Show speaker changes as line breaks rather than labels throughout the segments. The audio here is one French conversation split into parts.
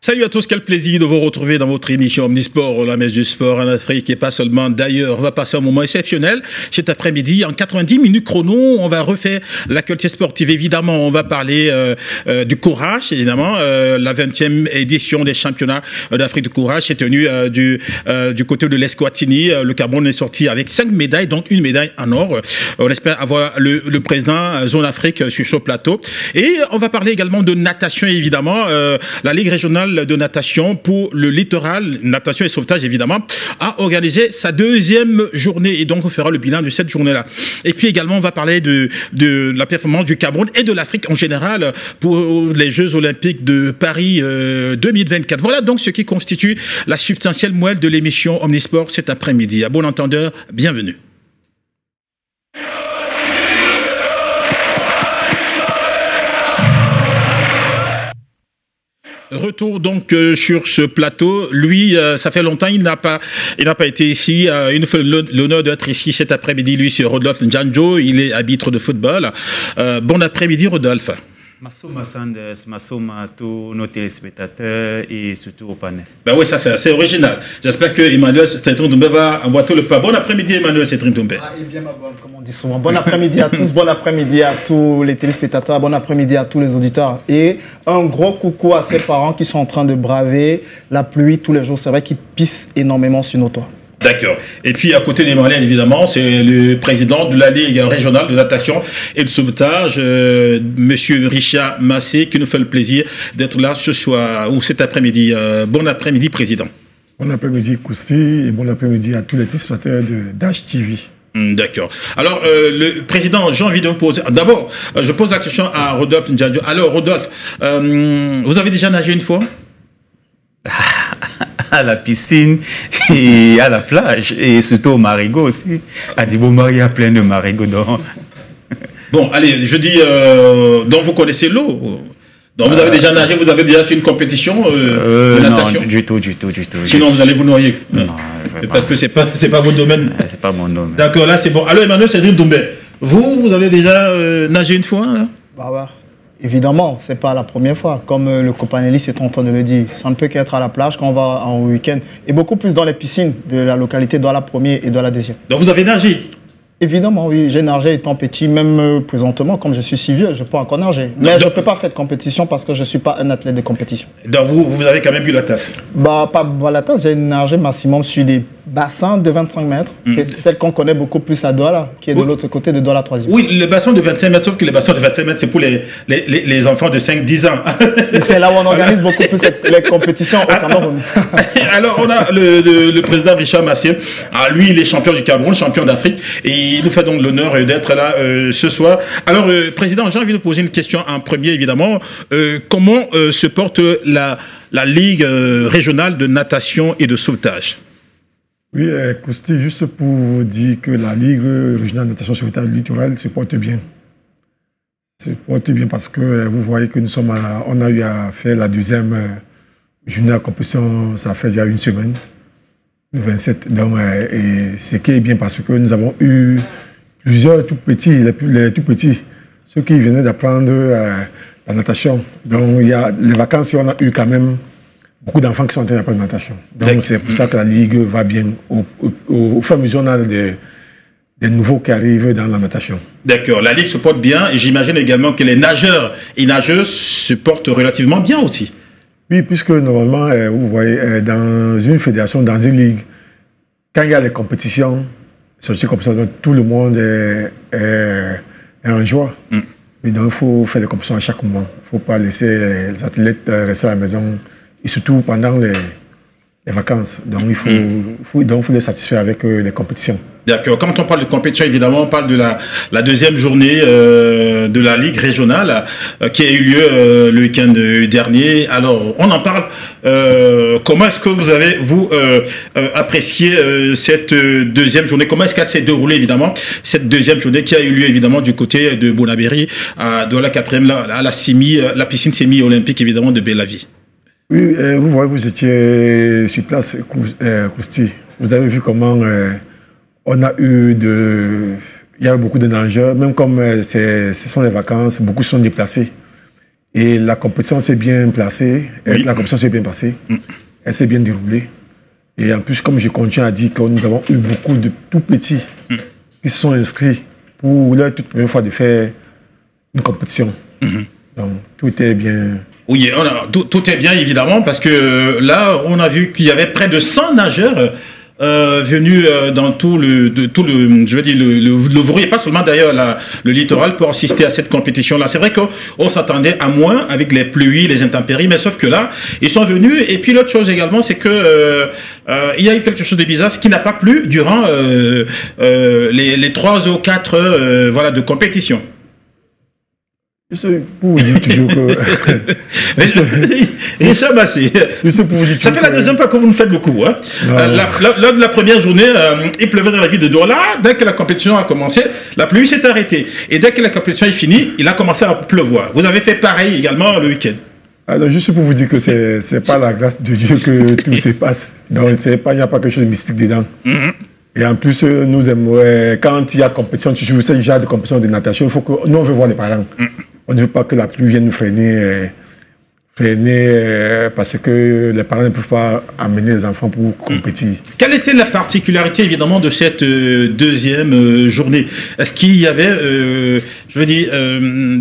Salut à tous, quel plaisir de vous retrouver dans votre émission Omnisport, la messe du sport en Afrique et pas seulement d'ailleurs. On va passer un moment exceptionnel cet après-midi. En 90 minutes chrono, on va refaire l'actualité sportive. Évidemment, on va parler du courage, évidemment. La 20e édition des championnats d'Afrique de courage s'est tenue du côté de l'Eswatini. Le Cameroun est sorti avec 5 médailles, donc une médaille en or. On espère avoir le président Zone Afrique sur ce plateau. Et on va parler également de natation, évidemment. La Ligue régionale de natation pour le littoral, natation et sauvetage évidemment, a organisé sa deuxième journée et donc on fera le bilan de cette journée-là. Et puis également on va parler de la performance du Cameroun et de l'Afrique en général pour les Jeux Olympiques de Paris 2024. Voilà donc ce qui constitue la substantielle moelle de l'émission Omnisport cet après-midi. À bon entendeur, bienvenue. Retour donc sur ce plateau. Lui, ça fait longtemps, il n'a pas été ici. Il nous fait l'honneur d'être ici cet après-midi. Lui, c'est Rodolphe Njanjo. Il est arbitre de football. Bon après-midi, Rodolphe.
Massouma Sanders, Massouma à tous nos téléspectateurs et surtout au panel.
Ben oui, ça c'est original. J'espère que Emmanuel Cetrin-Doumbé va envoyer tout le pas. Bon après-midi, Emmanuel Cetrin-Doumbé.
Ah, et bien, comme on dit souvent. Bon après-midi à tous, bon après-midi à tous les téléspectateurs, bon après-midi à tous les auditeurs. Et un gros coucou à ces parents qui sont en train de braver la pluie tous les jours. C'est vrai qu'ils pissent énormément sur nos toits.
D'accord. Et puis à côté d'Emmanuel, évidemment, c'est le président de la Ligue régionale de natation et de sauvetage, Monsieur Richard Massé, qui nous fait le plaisir d'être là ce soir ou cet après-midi. Bon après-midi, président.
Bon après-midi, Kousti, et bon après-midi à tous les téléspectateurs de Dash TV.
D'accord. Alors, le président, j'ai envie de vous poser... D'abord, je pose la question à Rodolphe Njanjo. Alors, Rodolphe, vous avez déjà nagé une fois ?
À la piscine et à la plage et surtout au marigot aussi. À Dibomar, il y a plein de marigots dedans.
Bon, allez, je dis, donc vous connaissez l'eau. Donc vous avez déjà nagé, vous avez déjà fait une compétition de natation?
Non, du tout.
Sinon, vous allez vous noyer. Non, parce que c'est pas votre domaine.
C'est pas mon domaine.
D'accord, là c'est bon. Alors Emmanuel Cetrin-Doumbé, vous avez déjà nagé une fois là?
Bah. Évidemment, ce n'est pas la première fois. Comme le copanéliste est en train de le dire, ça ne peut qu'être à la plage quand on va en week-end. Et beaucoup plus dans les piscines de la localité, dans la première et dans la deuxième.
Donc vous avez nagé?
Évidemment, oui. J'ai nagé étant petit, même présentement, comme je suis si vieux, je peux encore nager. Mais je ne peux pas faire de compétition parce que je ne suis pas un athlète de compétition.
Donc vous avez quand même bu la tasse?
Bah, pas la tasse, j'ai nagé maximum sur des bassins de 25 mètres. Celle qu'on connaît beaucoup plus à Douala, qui est de l'autre côté de Douala 3e.
Oui, le bassin de 25 mètres, sauf que le bassin de 25 mètres, c'est pour les enfants de 5-10 ans.
Et c'est là où on organise beaucoup plus les compétitions au Cameroun.
Alors, on a le président Richard Massé. Lui, il est champion du Cameroun, champion d'Afrique. Et il nous fait donc l'honneur d'être là ce soir. Alors, président, j'ai envie de poser une question en premier, évidemment. Comment se porte la Ligue régionale de natation et de sauvetage?
Oui, Kousti, juste pour vous dire que la Ligue régionale de natation et sauvetage littoral se porte bien. Se porte bien parce que vous voyez que on a eu à faire la deuxième journée de compétition, ça fait déjà une semaine, le 27. Donc, et ce qui est bien parce que nous avons eu plusieurs tout petits, les tout petits, ceux qui venaient d'apprendre la natation. Donc, il y a les vacances, on a eu quand même beaucoup d'enfants qui sont en train d'apprendre la natation. Donc, c'est pour ça que la Ligue va bien. Au fur et à mesure, on a des nouveaux qui arrivent dans la natation. D'accord. La Ligue se porte bien et j'imagine également que les nageurs et nageuses se portent relativement bien aussi. Oui, puisque normalement, vous voyez, dans une fédération, dans une ligue, quand il y a les compétitions, c'est comme ça, donc tout le monde est en joie. Mais donc, il faut faire des compétitions à chaque moment. Il ne faut pas laisser les athlètes rester à la maison. Et surtout pendant les vacances. Donc, il faut les satisfaire avec les compétitions. D'accord. Quand on parle de compétition, évidemment, on parle de la deuxième journée de la Ligue régionale qui a eu lieu le week-end dernier. Alors, on en parle. Comment est-ce que vous avez, apprécié cette deuxième journée? Comment est-ce qu'elle s'est déroulée, évidemment, cette deuxième journée qui a eu lieu, évidemment, du côté de Bonabéry, dans la 4e, à la piscine semi-olympique, évidemment, de Belle-la-Vie? Oui, vous voyez, vous étiez sur place, Kousti. Vous avez vu comment on a eu il y a beaucoup de nageurs, même comme ce sont les vacances, beaucoup sont déplacés. Et la compétition s'est bien placée.
Oui.
La compétition s'est bien passée. Elle s'est bien déroulée. Et en plus, comme je continue à dire que nous avons eu beaucoup de tout petits qui se sont inscrits pour leur toute première fois de faire une compétition. Donc, tout était bien.
Oui, tout est bien évidemment parce que là, on a vu qu'il y avait près de 100 nageurs venus dans tout le je veux dire, le Vauvray, et pas seulement d'ailleurs le littoral pour assister à cette compétition-là. C'est vrai qu'on s'attendait à moins avec les pluies, les intempéries, mais sauf que là, ils sont venus. Et puis l'autre chose également, c'est que il y a eu quelque chose de bizarre, ce qui n'a pas plu durant les 3 ou 4 heures voilà, de compétition.
Je sais pour vous dire toujours que.
Richard Massé, ça fait la deuxième fois que vous nous faites le coup. Hein. Lors de la première journée, il pleuvait dans la ville de Douala. Dès que la compétition a commencé, la pluie s'est arrêtée. Et dès que la compétition est finie, il a commencé à pleuvoir. Vous avez fait pareil également le week-end.
Alors, juste pour vous dire que c'est pas la grâce de Dieu que tout se passe. Donc, il n'y a pas quelque chose de mystique dedans. Et en plus, nous aimerions, quand il y a compétition, tu joues ce genre de compétition de natation, il faut que nous, on veut voir les parents. On ne veut pas que la pluie vienne nous freiner, parce que les parents ne peuvent pas amener les enfants pour compétir.
Quelle était la particularité, évidemment, de cette deuxième journée? Est-ce qu'il y avait, je veux dire,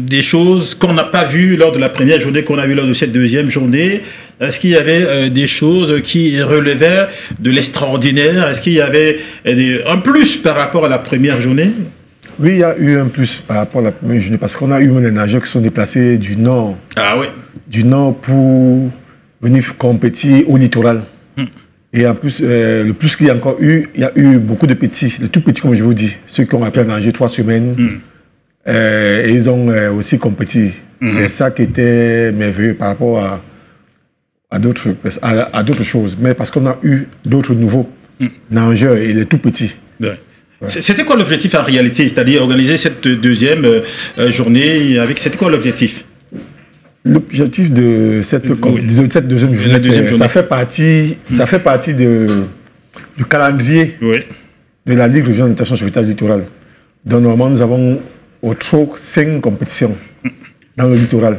des choses qu'on n'a pas vues lors de la première journée, qu'on a vues lors de cette deuxième journée? Est-ce qu'il y avait des choses qui relevaient de l'extraordinaire? Est-ce qu'il y avait un plus par rapport à la première journée?
Oui, il y a eu un plus par rapport à la première journée, parce qu'on a eu des nageurs qui sont déplacés du nord.
Ah oui.
Du nord pour venir compétir au littoral. Et en plus, le plus qu'il y a encore eu, il y a eu beaucoup de petits, de tout petits, comme je vous dis, ceux qui ont appris à nager 3 semaines, et ils ont aussi compéti. C'est ça qui était merveilleux par rapport à d'autres choses. Mais parce qu'on a eu d'autres nouveaux nageurs et les tout petits.
Ouais. C'était quoi l'objectif en réalité? C'est-à-dire organiser cette deuxième journée avec... C'était quoi l'objectif?
L'objectif de cette deuxième journée, ça fait partie du calendrier de la Ligue régionale de natation sur le littoral. Donc normalement, nous avons au trop 5 compétitions dans le littoral.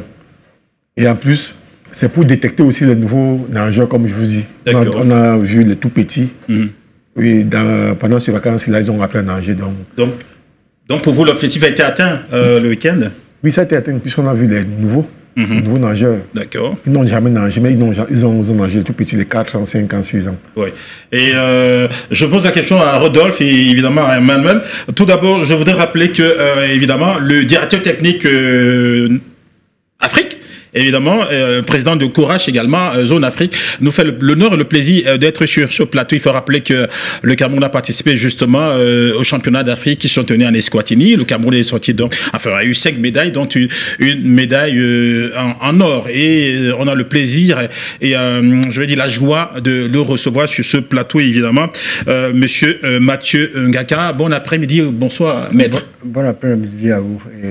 Et en plus, c'est pour détecter aussi les nouveaux nageurs, comme je vous dis. On a vu les tout petits. Oui, pendant ces vacances-là, ils ont appris à nager.
Donc pour vous, l'objectif a été atteint le week-end?
Oui, ça a été atteint, puisqu'on a vu les nouveaux nageurs.
D'accord.
Ils n'ont jamais nagé, mais ils ont nagé les tout petits, les 4 ans, 5 ans, 6 ans.
Oui. Et je pose la question à Rodolphe et évidemment à Emmanuel. Tout d'abord, je voudrais rappeler que, évidemment, le directeur technique Afrique, évidemment, président de Courage également, Zone Afrique, nous fait l'honneur et le plaisir d'être sur ce plateau. Il faut rappeler que le Cameroun a participé justement au championnat d'Afrique qui sont tenus en Eswatini. Le Cameroun est sorti donc, enfin, a eu 5 médailles, dont une médaille en or. Et on a le plaisir et je vais dire la joie de le recevoir sur ce plateau, évidemment. Monsieur Mathieu Ngaka, bon après-midi, bonsoir, maître.
Bon après-midi à vous et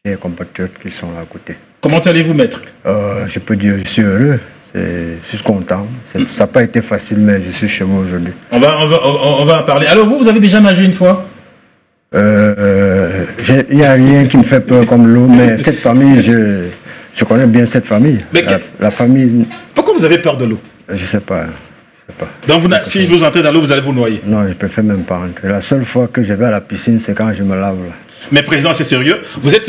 à mes compatriotes qui sont à côté.
Comment allez-vous, maître?
Je peux dire je suis heureux, je suis content. Ça n'a pas été facile, mais je suis chez moi aujourd'hui.
On va en parler. Alors vous avez déjà nagé une fois?
Il n'y a rien qui me fait peur comme l'eau, mais cette famille, je connais bien cette famille.
Mais
la famille...
Pourquoi vous avez peur de l'eau?
Je ne sais pas.
Donc si je vous entrez dans l'eau, vous allez vous noyer?
Non, je ne préfère même pas rentrer. La seule fois que je vais à la piscine, c'est quand je me lave là.
Mais président, c'est sérieux. Vous êtes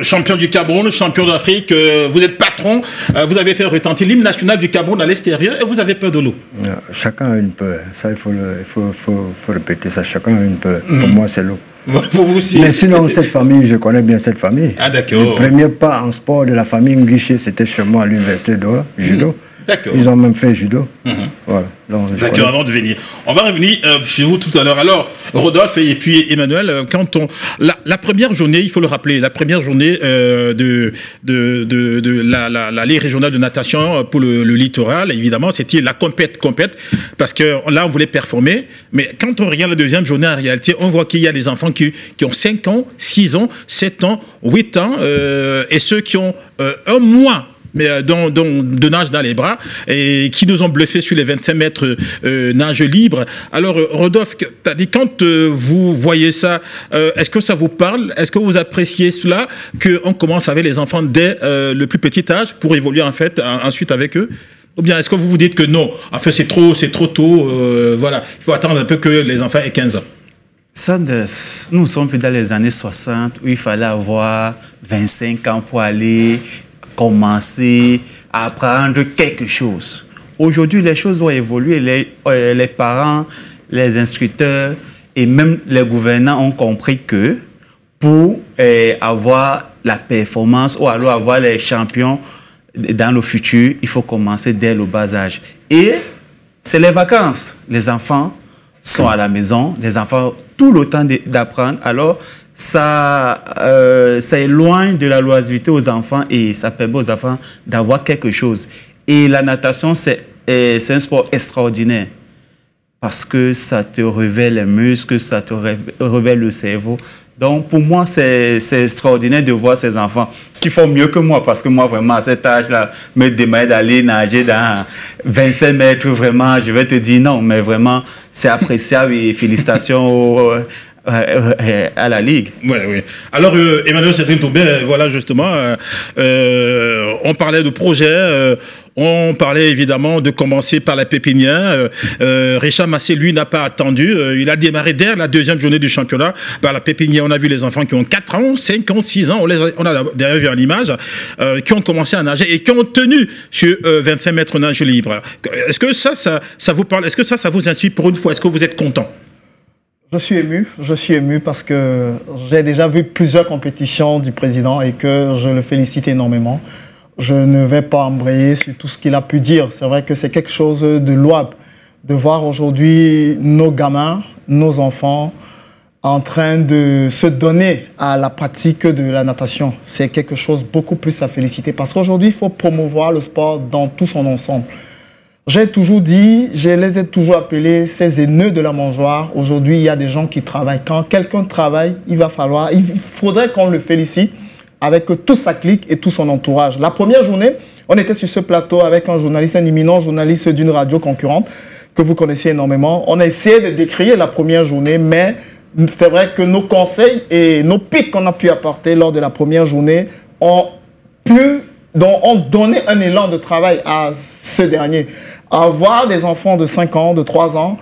champion du Cameroun, champion d'Afrique, vous êtes patron, vous avez fait retentir l'hymne national du Cameroun à l'extérieur et vous avez peur de l'eau.
Chacun a une peur. Ça, il faut répéter ça. Chacun a une peur. Pour moi, c'est l'eau.
Pour vous aussi.
Mais sinon, cette famille, je connais bien cette famille.
Ah, d'accord.
Le premier pas en sport de la famille Nguiché, c'était chez moi à l'université de judo.
D'accord.
Ils ont même fait judo. Voilà.
D'accord, avant de venir. On va revenir chez vous tout à l'heure. Alors, Rodolphe et puis Emmanuel, quand la première journée, il faut le rappeler, la première journée de la Ligue régionale de natation pour le littoral, évidemment, c'était la compète, parce que là, on voulait performer. Mais quand on regarde la deuxième journée, en réalité, on voit qu'il y a des enfants qui ont 5 ans, 6 ans, 7 ans, 8 ans, et ceux qui ont un mois mais de nage dans les bras et qui nous ont bluffé sur les 25 mètres nage libre. Alors, Rodolphe, t'as dit, quand vous voyez ça, est-ce que ça vous parle? Est-ce que vous appréciez cela, qu'on commence avec les enfants dès le plus petit âge pour évoluer en fait ensuite avec eux? Ou bien est-ce que vous vous dites que non, en fait c'est trop tôt, voilà, il faut attendre un peu que les enfants aient 15 ans?
Nous sommes plus dans les années 60 où il fallait avoir 25 ans pour aller commencer à apprendre quelque chose. Aujourd'hui, les choses ont évolué. Les parents, les instructeurs et même les gouvernants ont compris que pour avoir la performance ou alors avoir les champions dans le futur, il faut commencer dès le bas âge. Et c'est les vacances. Les enfants sont à la maison, les enfants ont tout le temps d'apprendre. Alors, ça éloigne de la loisiveté aux enfants et ça permet aux enfants d'avoir quelque chose. Et la natation, c'est un sport extraordinaire parce que ça te révèle les muscles, ça te révèle le cerveau. Donc, pour moi, c'est extraordinaire de voir ces enfants qui font mieux que moi parce que moi, vraiment, à cet âge-là, me demander d'aller nager dans 25 mètres, vraiment, je vais te dire non, mais vraiment, c'est appréciable et félicitations à la Ligue.
Oui, oui. Alors, Emmanuel Cédric-Doumbé, voilà, justement, on parlait de projets, on parlait évidemment de commencer par la pépinière. Richard Massé, lui, n'a pas attendu. Il a démarré dès la deuxième journée du championnat par la pépinière. On a vu les enfants qui ont 4 ans, 5 ans, 6 ans, on a d'ailleurs vu en image, qui ont commencé à nager et qui ont tenu sur 25 mètres nage libre. Est-ce que ça vous parle? Est-ce que ça vous inspire pour une fois? Est-ce que vous êtes content?
Je suis ému parce que j'ai déjà vu plusieurs compétitions du président et que je le félicite énormément. Je ne vais pas embrayer sur tout ce qu'il a pu dire. C'est vrai que c'est quelque chose de louable de voir aujourd'hui nos gamins, nos enfants en train de se donner à la pratique de la natation. C'est quelque chose beaucoup plus à féliciter parce qu'aujourd'hui, il faut promouvoir le sport dans tout son ensemble. J'ai toujours dit, je les ai toujours appelés ces haineux de la mangeoire. Aujourd'hui, il y a des gens qui travaillent. Quand quelqu'un travaille, il faudrait qu'on le félicite avec toute sa clique et tout son entourage. La première journée, on était sur ce plateau avec un journaliste, un éminent journaliste d'une radio concurrente que vous connaissez énormément. On a essayé de décrire la première journée, mais c'est vrai que nos conseils et nos pics qu'on a pu apporter lors de la première journée ont donné un élan de travail à ce dernier. Avoir des enfants de 5 ans, de 3 ans,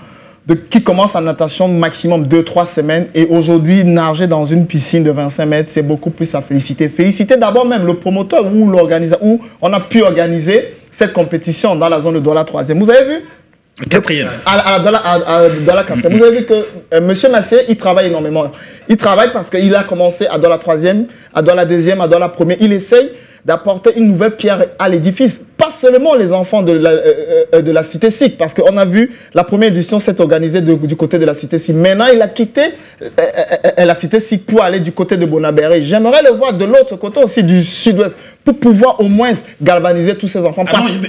qui commencent en natation maximum 2-3 semaines et aujourd'hui nager dans une piscine de 25 mètres, c'est beaucoup plus à féliciter. Féliciter d'abord même le promoteur ou l'organisateur où on a pu organiser cette compétition dans la zone de Douala 3e. Vous avez vu?
4e.
À Douala 4e. Vous avez vu que M. Massé, il travaille énormément. Il travaille parce qu'il a commencé à Douala 3e, à Douala 2e, à Douala 1er. Il essaye d'apporter une nouvelle pierre à l'édifice. Pas seulement les enfants de la Cité SIC, parce qu'on a vu la première édition s'est organisée du côté de la Cité SIC. Maintenant, il a quitté la Cité SIC pour aller du côté de Bonabéry. J'aimerais le voir de l'autre côté aussi, du sud-ouest, pour pouvoir au moins galvaniser tous ces enfants.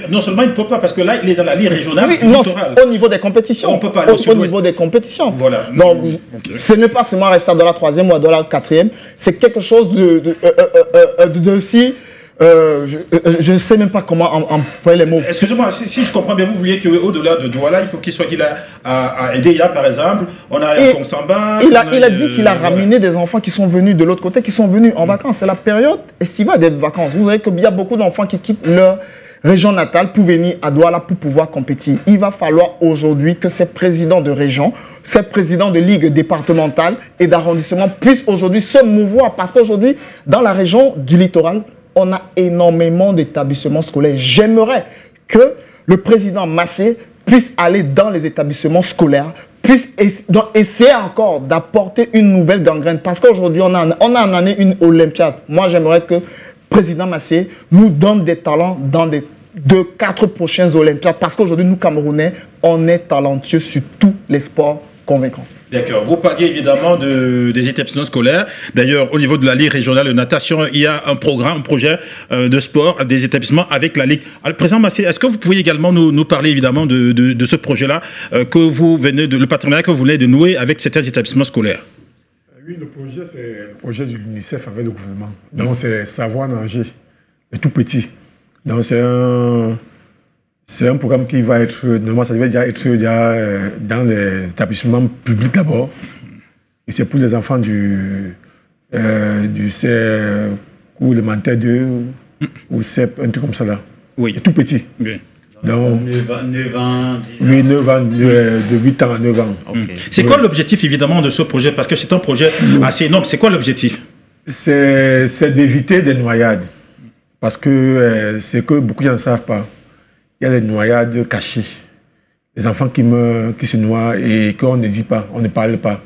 Non seulement il ne peut pas, parce que là, il est dans la ligue régionale.
Oui, non, au niveau des compétitions.
On peut pas aller
au niveau des compétitions.
Voilà.
Donc, ce n'est pas seulement rester à la 3e ou à la 4e. C'est quelque chose de si... je ne sais même pas comment employer les mots.
Excusez-moi, si je comprends bien, vous vouliez qu'au-delà de Douala, il faut qu'il soit à Edea, par exemple. On a un Konsamba.
Il a dit qu'il a ramené des enfants qui sont venus de l'autre côté, qui sont venus en vacances. C'est la période estivale des vacances. Vous savez qu'il y a beaucoup d'enfants qui quittent leur région natale pour venir à Douala pour pouvoir compétir. Il va falloir aujourd'hui que ces présidents de région, ces présidents de ligue départementale et d'arrondissement puissent aujourd'hui se mouvoir. Parce qu'aujourd'hui, dans la région du littoral, on a énormément d'établissements scolaires. J'aimerais que le président Massé puisse aller dans les établissements scolaires, puisse essayer encore d'apporter une nouvelle gangrène. Parce qu'aujourd'hui, on a en année une Olympiade. Moi, j'aimerais que le président Massé nous donne des talents dans les 2-4 prochaines Olympiades. Parce qu'aujourd'hui, nous, Camerounais, on est talentueux sur tous les sports convaincants.
D'accord. Vous parliez évidemment des établissements scolaires. D'ailleurs, au niveau de la Ligue régionale de natation, il y a un projet de sport des établissements avec la Ligue. Alors, président Massé, est-ce que vous pouvez également nous parler évidemment de ce projet-là, le partenariat que vous venez de nouer avec certains établissements scolaires?
Oui, le projet, c'est le projet de l'UNICEF avec le gouvernement. Donc, c'est savoir nager, les tout petits. Donc c'est un programme qui va être, normalement ça devait déjà être dans les établissements publics d'abord. Et c'est pour les enfants du cours élémentaire 2 ou CEP, un truc comme ça là.
Oui.
Tout petit.
Oui.
Donc 9 ans, 10 ans.
Oui, 9 ans, de 8 ans à 9 ans.
Okay.
C'est quoi l'objectif évidemment de ce projet? Parce que c'est un projet assez énorme. C'est quoi l'objectif?
C'est d'éviter des noyades. Parce que c'est que beaucoup de gens ne savent pas. Il y a des noyades cachées. Les enfants qui meurent, qui se noient et qu'on ne dit pas, on ne parle pas.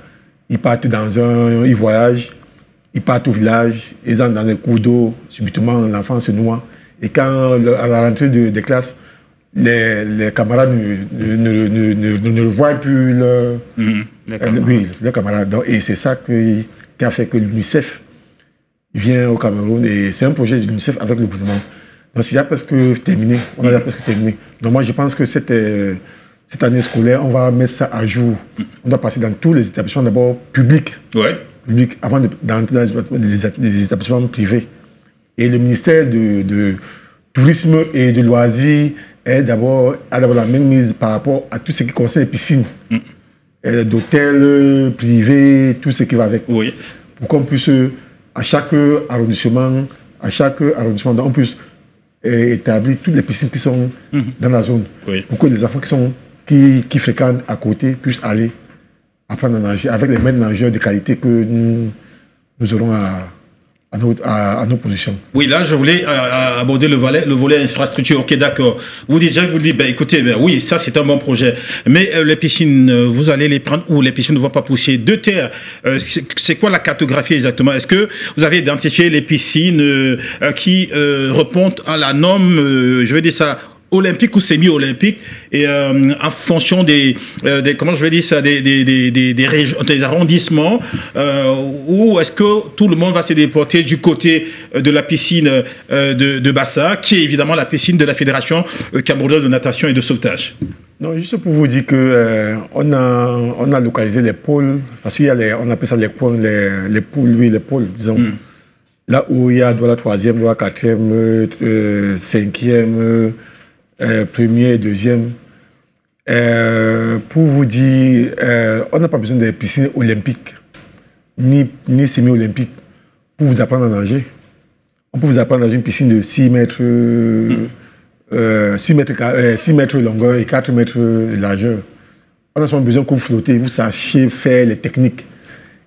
Ils partent ils voyagent, ils partent au village, ils entrent dans les cours d'eau, subitement l'enfant se noie. Et quand, à la rentrée des classes, les camarades ne voient plus leurs camarades. Donc, et c'est ça qui a fait que l'UNICEF vient au Cameroun. Et c'est un projet de l'UNICEF avec le gouvernement. Donc c'est déjà presque terminé. On a déjà presque terminé. Donc moi je pense que cette année scolaire, on va mettre ça à jour. On doit passer dans tous les établissements d'abord publics.
Ouais.
Publics avant d'entrer dans les établissements privés. Et le ministère de Tourisme et de Loisirs a d'abord la même mise par rapport à tout ce qui concerne les piscines. D'hôtels privés, tout ce qui va avec.
Oui.
Pour qu'on puisse, à chaque arrondissement, on puisse établir toutes les piscines qui sont dans la zone. Oui. Pour que les enfants qui fréquentent à côté puissent aller apprendre à nager avec les maîtres nageurs de qualité que nous aurons à nos positions.
Oui, là, je voulais aborder le volet infrastructure. Ok, d'accord. Vous dites, écoutez, oui, ça, c'est un bon projet. Mais les piscines, vous allez les prendre où? Les piscines ne vont pas pousser de terre. C'est quoi la cartographie exactement? Est-ce que vous avez identifié les piscines qui répondent à la norme, je vais dire ça, olympique ou semi-olympique, et en fonction des comment je vais dire ça, des régions, des arrondissements, ou est-ce que tout le monde va se déporter du côté de la piscine de Bassa, qui est évidemment la piscine de la Fédération camerounaise de natation et de sauvetage?
Non, juste pour vous dire que on a localisé les pôles, parce qu'il y a on appelle ça les pôles, disons. Là où il y a Douala 3e, Douala 4e, 5e, premier et deuxième. Pour vous dire, on n'a pas besoin de piscines olympiques, ni semi-olympiques, pour vous apprendre à nager. On peut vous apprendre dans une piscine de 6 mètres, 6 mètres de longueur et 4 mètres de largeur. On a seulement besoin que vous flottez, vous sachiez faire les techniques.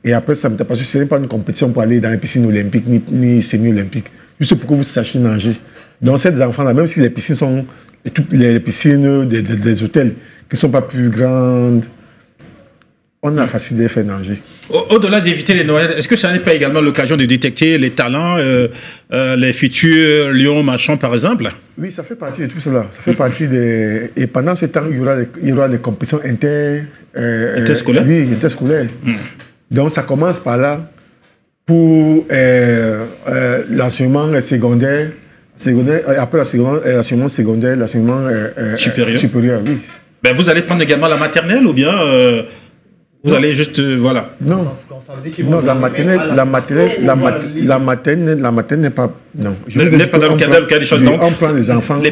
Et après, ça parce que ce n'est pas une compétition pour aller dans les piscines olympiques ni semi-olympiques. Juste pour que vous sachiez nager. Donc, ces enfants-là, même si les piscines sont toutes les piscines des hôtels qui ne sont pas plus grandes, on a facile de les faire nager.
Au-delà d'éviter les noyades, est-ce que ça n'est pas également l'occasion de détecter les talents, les futurs lions marchands, par exemple?
Oui, ça fait partie de tout cela. Ça fait partie des... Et pendant ce temps, il y aura des compétitions
interscolaires.
Oui, interscolaires. Donc, ça commence par là pour l'enseignement secondaire, après l'enseignement secondaire, l'enseignement supérieur, oui.
Ben, vous allez prendre également la maternelle ou bien vous allez juste voilà.
Non, la maternelle n'est pas. Non.
N'est pas dans le cadre des choses.
On prend les enfants.
Les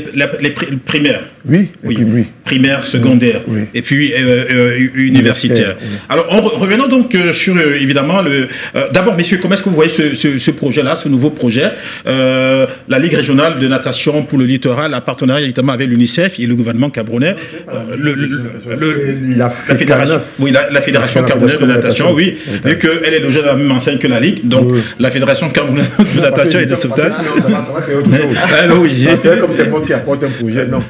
primaires.
Oui.
Primaire, secondaire, et puis universitaire. Oui. Alors, revenons donc sur évidemment d'abord, messieurs, comment est-ce que vous voyez ce projet-là, ce nouveau projet, la Ligue régionale de natation pour le littoral, en partenariat évidemment avec l'UNICEF et le gouvernement camerounais,
la fédération.
Oui, la Fédération camerounaise de natation, oui, vu qu'elle est logée dans la même enseigne que la Ligue, donc la Fédération camerounaise de natation et de sauvetage.
Ça va créer autre chose. C'est comme c'est moi qui apporte un projet, non.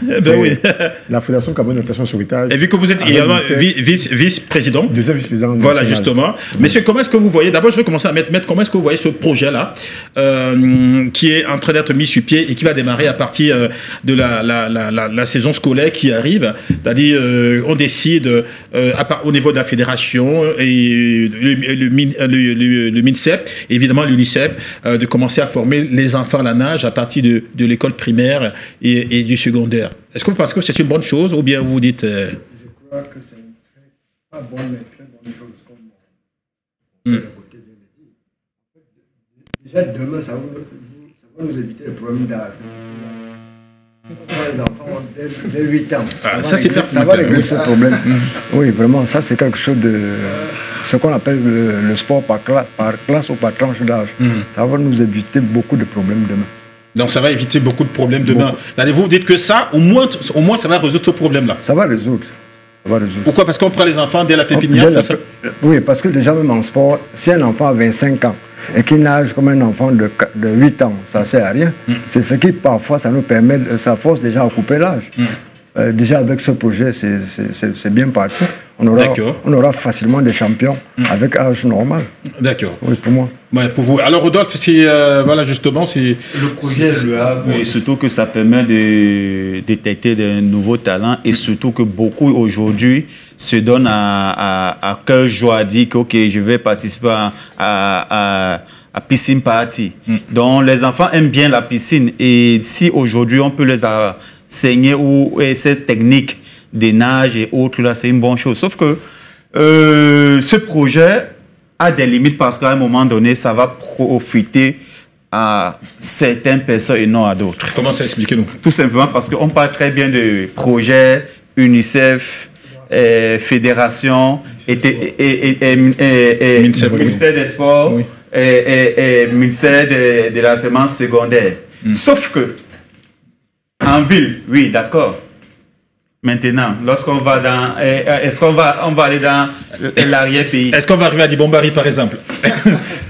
La Fédération camerounaise de natation et sauvetage.
Et vu que vous êtes également vice-président.
Deuxième vice-président.
Voilà, justement. Messieurs, comment est-ce que vous voyez, d'abord je vais commencer à mettre comment est-ce que vous voyez ce projet-là, qui est en train d'être mis sur pied et qui va démarrer à partir de la saison scolaire qui arrive, c'est-à-dire on décide au niveau de la fédération et le MINSEP, et évidemment l'UNICEF, de commencer à former les enfants à la nage à partir de l'école primaire et du secondaire. Est-ce que vous pensez que c'est une bonne chose ou bien vous dites...
Je crois que c'est une très bonne chose. Comme déjà demain, ça va nous éviter le problème d'âge.
Les enfants dès 8 ans.
Ah, ça, c'est
ça va régler ce problème. Oui, vraiment, ça c'est quelque chose de... Ce qu'on appelle le sport par classe ou par tranche d'âge. Ça va nous éviter beaucoup de problèmes demain.
Donc ça va éviter beaucoup de problèmes demain. Vous dites que ça, au moins ça va résoudre ce problème-là.
Ça va résoudre. Ça va résoudre.
Pourquoi? Parce qu'on prend les enfants dès la pépinière, c'est ça?
Oui, parce que déjà même en sport, si un enfant a 25 ans et qu'il nage comme un enfant de 8 ans, ça ne sert à rien. C'est ce qui parfois, ça nous permet, ça force déjà à couper l'âge. Déjà avec ce projet, c'est bien parti. On aura facilement des champions avec âge normal.
D'accord.
Oui, pour moi.
Ouais, pour vous. Alors Rodolphe, voilà justement, c'est...
Le projet est louable et surtout que ça permet de détecter de nouveaux talents et surtout que beaucoup aujourd'hui se donnent à cœur joie à dire que ok, je vais participer à piscine party. Donc les enfants aiment bien la piscine et si aujourd'hui on peut les enseigner ou cette technique des nages et autres, là, c'est une bonne chose. Sauf que ce projet a des limites parce qu'à un moment donné, ça va profiter à certaines personnes et non à d'autres.
Comment ça, expliquez-nous?
Tout simplement parce qu'on parle très bien de projets, UNICEF, Fédération, ministère des Sports,
oui.
et ministère de l'enseignement secondaire. Sauf que, en ville, oui, d'accord. Maintenant, lorsqu'on va dans... Est-ce qu'on va aller dans l'arrière-pays?
Est-ce qu'on va arriver à Dibombari, par exemple?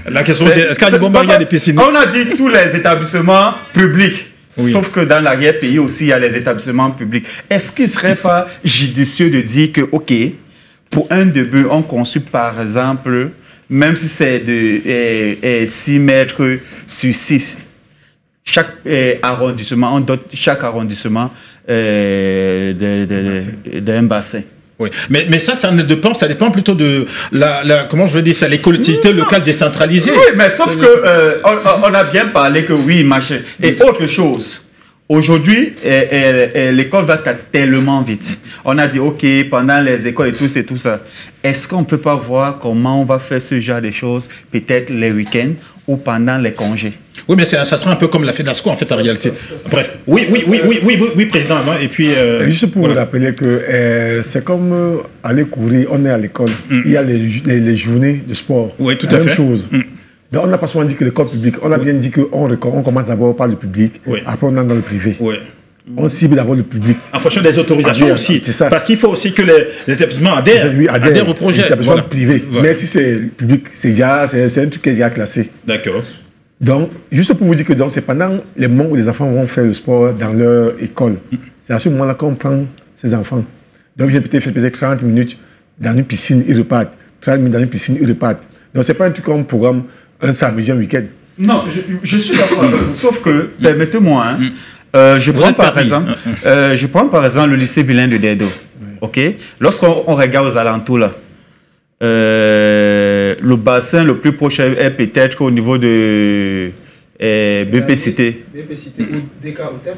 La question c'est, est-ce qu'à Dibombari, il y a des piscines?
On a dit tous les établissements publics.
Oui.
Sauf que dans l'arrière-pays aussi, il y a les établissements publics. Est-ce qu'il ne serait pas judicieux de dire que, OK, pour un début, on construit, par exemple, même si c'est de 6 mètres sur 6, chaque arrondissement, on dote chaque arrondissement d'un bassin.
Oui, mais ça dépend plutôt de comment je veux dire ça, les collectivités locales décentralisées.
Oui, mais sauf que on a bien parlé que oui, machin. Et autre chose, aujourd'hui, l'école va tellement vite. On a dit, OK, pendant les écoles et tout ça, est-ce qu'on ne peut pas voir comment on va faire ce genre de choses, peut-être les week-ends ou pendant les congés?
Oui, mais ça sera un peu comme la FEDASCO, en fait, en réalité. Bref, oui, président. Et puis...
juste pour vous rappeler que c'est comme aller courir, on est à l'école. Il y a les journées de sport.
Oui, tout à fait.
La même chose. Donc, on n'a pas seulement dit que l'école publique, on a bien dit qu'on commence d'abord par le public, après on entre dans le privé.
Oui.
On cible d'abord le public.
En fonction des autorisations aussi. C'est ça. Parce qu'il faut aussi que les établissements adhèrent au projet.
Les établissements privés. Voilà. Mais si c'est public, c'est un truc qui est déjà classé.
D'accord.
Donc, juste pour vous dire que c'est pendant les moments où les enfants vont faire le sport dans leur école. C'est à ce moment-là qu'on prend ces enfants. Donc, ils viennent peut-être 30 minutes dans une piscine, ils repartent. 30 minutes dans une piscine, ils repartent. Donc, ce n'est pas un truc comme programme un samedi, un week-end.
Non, je suis d'accord avec vous. Sauf que, permettez-moi, je prends par exemple le lycée bilingue de Dedo. Oui. OK? Lorsqu'on regarde aux alentours, là, le bassin le plus proche est peut-être au niveau de BPCité.
BPCité ou DK Hôtel?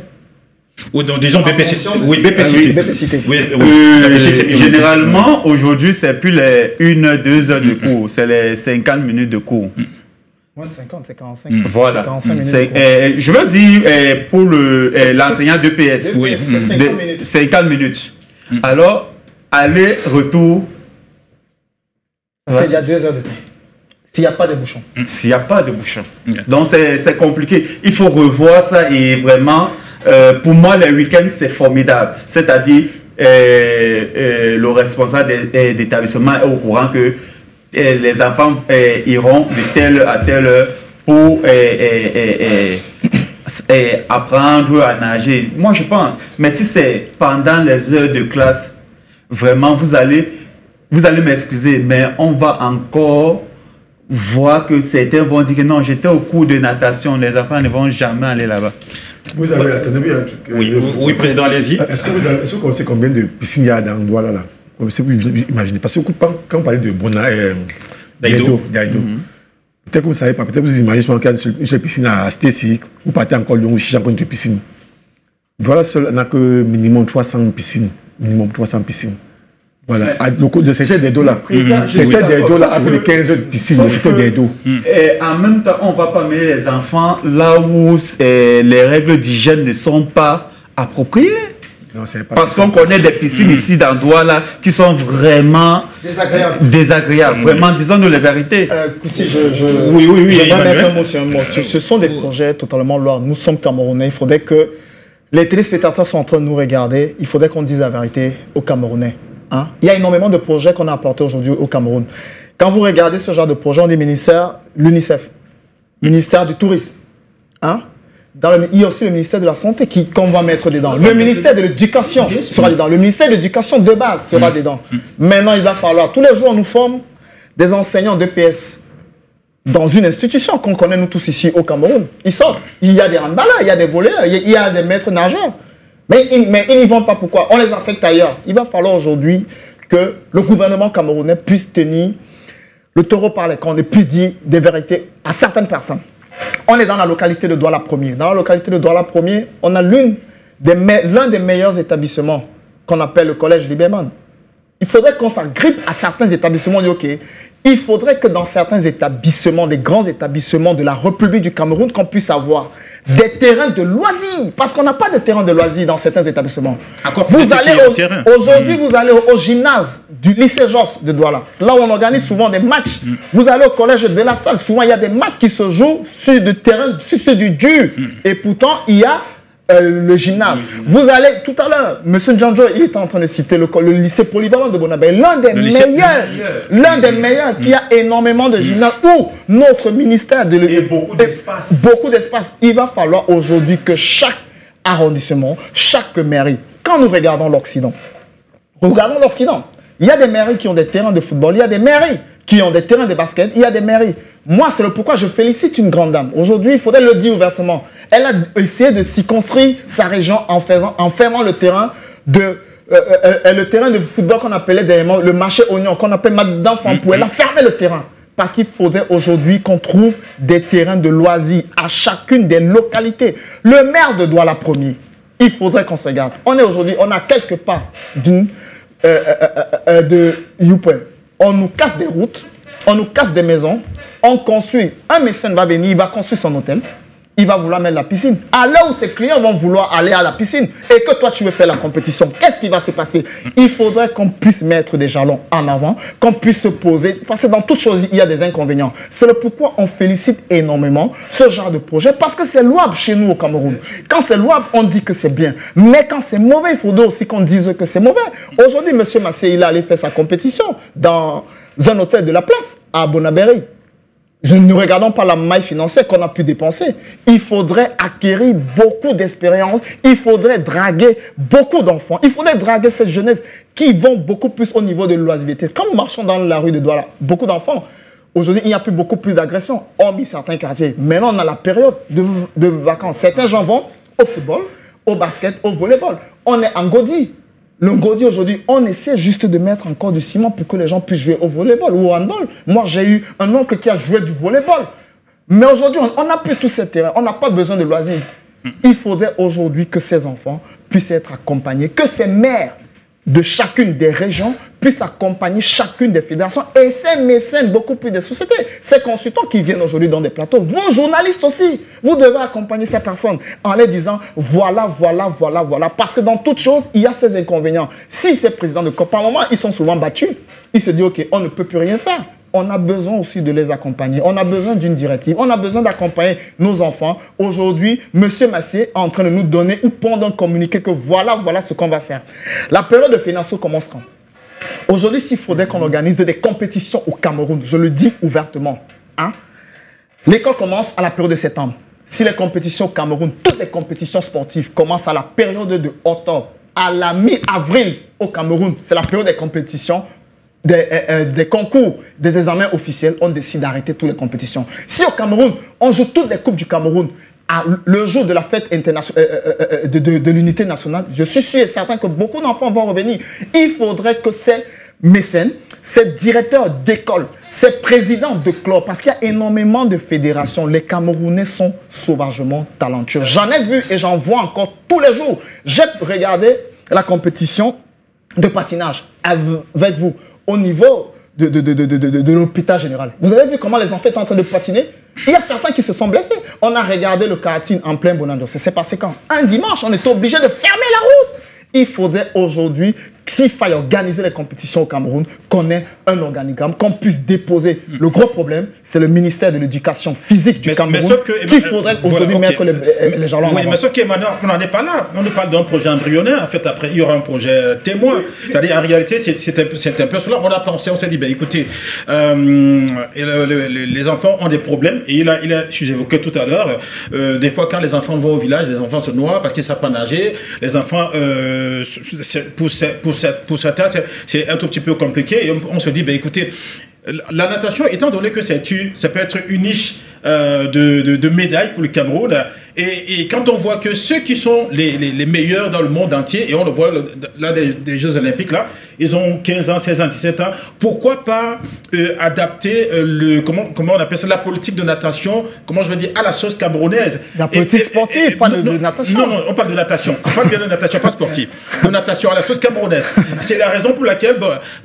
Ou non, disons BPCité. Oui, BPCité.
BPCité.
Généralement, aujourd'hui, c'est plus les 1-2 heures de cours, c'est les 50 minutes de cours.
Moins de 50, c'est 45.
Voilà.
45 minutes.
Je veux dire, pour l'enseignant d'EPS,
oui. C'est 50 minutes.
50 minutes. Alors, aller-retour.
Ça fait déjà 2 heures de temps. S'il n'y a pas de bouchons.
S'il n'y a pas de bouchons. Donc, c'est compliqué. Il faut revoir ça et vraiment, pour moi, les week-ends, c'est formidable. C'est-à-dire, le responsable d'établissement est au courant que les enfants iront de telle à telle heure pour apprendre à nager. Moi, je pense. Mais si c'est pendant les heures de classe, vraiment, vous allez m'excuser, mais on va encore voir que certains vont dire que non, j'étais au cours de natation, les enfants ne vont jamais aller là-bas.
Vous avez entendu un truc?
Oui, président, allez-y.
Est-ce que vous connaissez combien de piscines il y a dans Douala là? Imaginez, parce que quand on parlait de Daido, peut-être que vous ne savez pas, peut-être que vous imaginez qu'il y a une seule piscine à Stécie, vous partez encore Lyon, vous cherchez encore une piscine. Douala seul n'a que minimum 300 piscines. Minimum 300 piscines. Voilà. Le secteur des dos là. Le secteur des dos là a plus de 15 piscines. Le secteur des dos.
Et en même temps, on ne va pas mettre les enfants là où les règles d'hygiène ne sont pas approprié.
Non, c'est pas
Parce qu'on connaît des piscines ici dans Douala qui sont vraiment désagréables. Vraiment, disons-nous la vérité.
Koussi,
Oui,
je vais mettre
Emmanuel.
un mot sur un mot. Ce sont des projets totalement lourds. Nous sommes Camerounais. Il faudrait que les téléspectateurs sont en train de nous regarder. Il faudrait qu'on dise la vérité aux Camerounais. Hein? Il y a énormément de projets qu'on a apportés aujourd'hui au Cameroun. Quand vous regardez ce genre de projet, on dit ministère, l'UNICEF, ministère du tourisme. Hein? Il y a aussi le ministère de la Santé qu'on va mettre dedans. Le ministère de l'Éducation sera dedans. Le ministère de l'Éducation de base sera dedans. Maintenant, il va falloir, tous les jours, on nous forme des enseignants d'EPS dans une institution qu'on connaît nous tous ici au Cameroun. Ils sortent. Il y a des handballeurs, il y a des voleurs, il y a des maîtres nageurs. Mais ils n'y vont pas. Pourquoi? On les affecte ailleurs. Il va falloir aujourd'hui que le gouvernement camerounais puisse tenir le taureau par les cornes et puisse dire des vérités à certaines personnes. On est dans la localité de Douala 1er. Dans la localité de Douala 1er, on a l'un des meilleurs établissements qu'on appelle le collège Liberman. Il faudrait qu'on s'agrippe à certains établissements. On dit, OK, il faudrait que dans certains établissements, des grands établissements de la République du Cameroun, qu'on puisse avoir des terrains de loisirs. Parce qu'on n'a pas de terrain de loisirs dans certains établissements. Aujourd'hui, vous allez au gymnase du lycée Jos de Douala. Là où on organise souvent des matchs. Vous allez au collège de la Salle. Souvent, il y a des matchs qui se jouent sur du terrain, sur du dur. Et pourtant, il y a le gymnase. Vous allez, tout à l'heure, M. Djanjo, il était en train de citer le lycée polyvalent de Bonabé, l'un des meilleurs qui a énormément de gymnases, où notre ministère
beaucoup d'espace.
Beaucoup d'espace. Il va falloir aujourd'hui que chaque arrondissement, chaque mairie, quand nous regardons l'Occident, il y a des mairies qui ont des terrains de football, il y a des mairies qui ont des terrains de basket, il y a des mairies. Moi, c'est le pourquoi je félicite une grande dame. Aujourd'hui, il faudrait le dire ouvertement. Elle a essayé de s'y construire sa région en fermant le terrain de football qu'on appelait le marché oignon, qu'on appelle Madame Fampou. Elle a fermé le terrain. Parce qu'il faudrait aujourd'hui qu'on trouve des terrains de loisirs à chacune des localités. Le maire de Douala 1er, il faudrait qu'on se regarde. On est aujourd'hui, on a quelque part de Youpe. On nous casse des routes, on nous casse des maisons, on construit. Un mécène va venir, il va construire son hôtel, il va vouloir mettre la piscine. À l'heure où ses clients vont vouloir aller à la piscine et que toi tu veux faire la compétition, qu'est-ce qui va se passer? Il faudrait qu'on puisse mettre des jalons en avant, qu'on puisse se poser, parce que dans toute chose, il y a des inconvénients. C'est le pourquoi on félicite énormément ce genre de projet, parce que c'est louable chez nous au Cameroun. Quand c'est louable, on dit que c'est bien. Mais quand c'est mauvais, il faudrait aussi qu'on dise que c'est mauvais. Aujourd'hui, M. Massé, il est allé faire sa compétition dans un hôtel de la place, à Bonabéry. Ne regardons pas la maille financière qu'on a pu dépenser. Il faudrait acquérir beaucoup d'expérience. Il faudrait draguer beaucoup d'enfants. Il faudrait draguer cette jeunesse qui vont beaucoup plus au niveau de l'oisiveté. Quand nous marchons dans la rue de Douala, beaucoup d'enfants, aujourd'hui, il n'y a plus beaucoup plus d'agressions, hormis certains quartiers. Maintenant, on a la période de vacances. Certains gens vont au football, au basket, au volleyball. On est en Godi. Le Godi aujourd'hui, on essaie juste de mettre encore du ciment pour que les gens puissent jouer au volleyball ou au handball. Moi, j'ai eu un oncle qui a joué du volleyball. Mais aujourd'hui, on n'a plus tous ces terrains. On n'a pas besoin de loisirs. Il faudrait aujourd'hui que ces enfants puissent être accompagnés, que ces maires de chacune des régions puissent accompagner chacune des fédérations et ces mécènes, beaucoup plus des sociétés, ces consultants qui viennent aujourd'hui dans des plateaux, vous journalistes aussi, vous devez accompagner ces personnes en les disant voilà, parce que dans toute chose, il y a ces inconvénients. Si ces présidents de COP, par moment, ils sont souvent battus, ils se disent ok, on ne peut plus rien faire. On a besoin aussi de les accompagner. On a besoin d'une directive. On a besoin d'accompagner nos enfants. Aujourd'hui, M. Massier est en train de nous donner ou pendant un communiqué que voilà ce qu'on va faire. La période de financement commence quand? Aujourd'hui, s'il faudrait qu'on organise des compétitions au Cameroun, je le dis ouvertement, hein, l'école commence à la période de septembre. Si les compétitions au Cameroun, toutes les compétitions sportives commencent à la période de octobre, à la mi-avril au Cameroun, c'est la période des compétitions, des concours, des examens officiels, on décide d'arrêter toutes les compétitions. Si au Cameroun, on joue toutes les coupes du Cameroun, le jour de la fête internationale de l'unité nationale, je suis sûr et certain que beaucoup d'enfants vont revenir. Il faudrait que ces mécènes, ces directeurs d'école, ces présidents de clubs, parce qu'il y a énormément de fédérations, les Camerounais sont sauvagement talentueux. J'en ai vu et j'en vois encore tous les jours. J'ai regardé la compétition de patinage avec vous au niveau de l'hôpital général. Vous avez vu comment les enfants étaient en train de patiner? Il y a certains qui se sont blessés. On a regardé le karting en plein Bonando. Ça s'est passé quand? Un dimanche, on était obligé de fermer la route. Il faudrait aujourd'hui, s'il faille organiser les compétitions au Cameroun, qu'on ait un organigramme, qu'on puisse déposer. Le gros problème, c'est le ministère de l'Éducation physique du Cameroun qu'il faudrait aujourd'hui mettre les jalons en avant.
Mais sauf qu'Emmanuel, on n'en est pas là. On nous parle d'un projet embryonnaire. En fait, après, il y aura un projet témoin. C'est-à-dire, en réalité, c'est un peu cela. On a pensé, on s'est dit, ben, écoutez, les enfants ont des problèmes. Et j'évoquais tout à l'heure, des fois, quand les enfants vont au village, les enfants se noient parce qu'ils ne savent pas nager. Les enfants, pour certains, c'est un tout petit peu compliqué. Et on se dit, ben, écoutez, la natation, étant donné que ça peut être une niche de médailles pour le Cameroun, et quand on voit que ceux qui sont les meilleurs dans le monde entier, et on le voit là des Jeux Olympiques, là, ils ont 15 ans, 16 ans, 17 ans, pourquoi pas adapter comment on appelle ça, la politique de natation, comment je veux dire, à la sauce camerounaise.
La politique sportive, pas de natation.
Non, on parle de natation. On parle bien de natation, pas sportive. De natation à la sauce camerounaise. C'est la raison pour laquelle,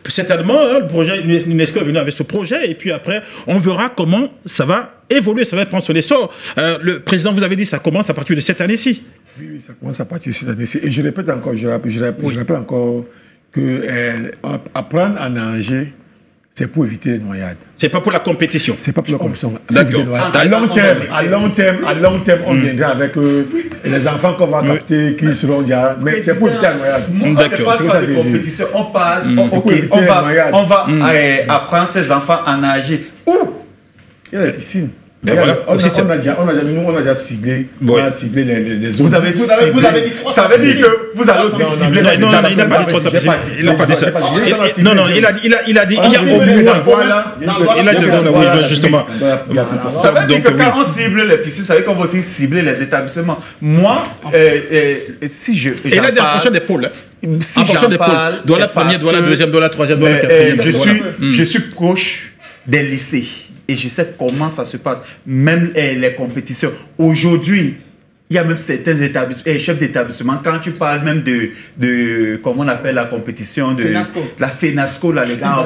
certainement, le projet UNESCO est venu avec ce projet, et puis après, on verra comment ça va évoluer, ça va prendre son essor. Le président vous avait dit ça commence à partir de cette année-ci.
Oui, ça commence à partir de cette année-ci. Et je répète encore, je rappelle encore que apprendre à nager, c'est pour éviter les noyades.
C'est pas pour la compétition.
C'est pas pour la compétition.
D'accord.
À long terme, on viendra avec les enfants qu'on va capter, qui seront déjà. Mais c'est pour éviter la noyade.
D'accord. On ne parle pas de compétition. On parle. On va apprendre ces enfants à nager. Où?
Il y a la piscine.
Voilà.
On a déjà ciblé, les zones.
Vous avez dit 3. Ça veut dire que vous allez aussi cibler les
Non, il n'a pas dit 3. Il n'a pas dit ça. Non, il a dit il y a au moins. Il a dit justement.
Ça veut dire que quand on cible les piscines, ça veut dire qu'on va aussi cibler les établissements. Moi, si je.
Il a dit en fonction des pôles. En fonction des pôles. Doit la première, doit la deuxième, doit la troisième, doit la quatrième.
Je suis proche des lycées. Et je sais comment ça se passe, même les compétitions. Aujourd'hui, il y a même certains établissements, chefs d'établissement, quand tu parles même de comment on appelle la compétition, de
FENASCO.
La FENASCO, là, les gars.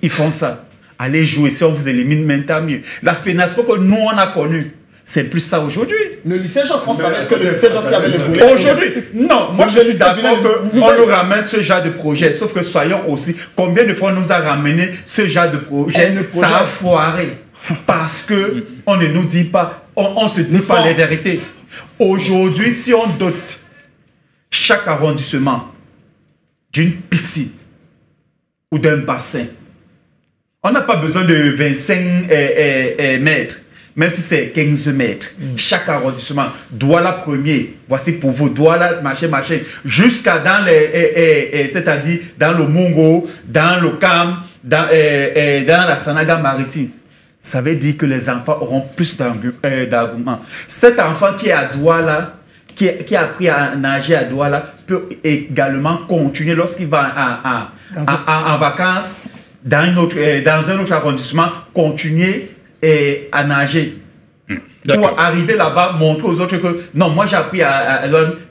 Ils font ça. Allez jouer, si on vous élimine, maintenant mieux. La FENASCO que nous, on a connue, c'est plus ça aujourd'hui.
Le lycée Jean, on savait que le lycée Jean, il y avait le volet.
Aujourd'hui, non, moi je suis d'accord qu'on nous ramène ce genre de projet. Sauf que soyons aussi, combien de fois on nous a ramené ce genre de projet, ça a foiré. Parce que on ne nous dit pas, on ne se dit pas les vérités. Aujourd'hui, si on dote chaque arrondissement d'une piscine ou d'un bassin, on n'a pas besoin de 25 mètres. Même si c'est 15 mètres, chaque arrondissement, Douala premier, voici pour vous, Douala, machin, jusqu'à dans c'est-à-dire dans le Mungo, dans le Cam, dans la Sanaga maritime. Ça veut dire que les enfants auront plus d'arguments. Cet enfant qui est à Douala, qui a appris à nager à Douala, peut également continuer lorsqu'il va en vacances dans un autre arrondissement, continuer à nager. Pour arriver là-bas, montrer aux autres que non, moi j'ai appris à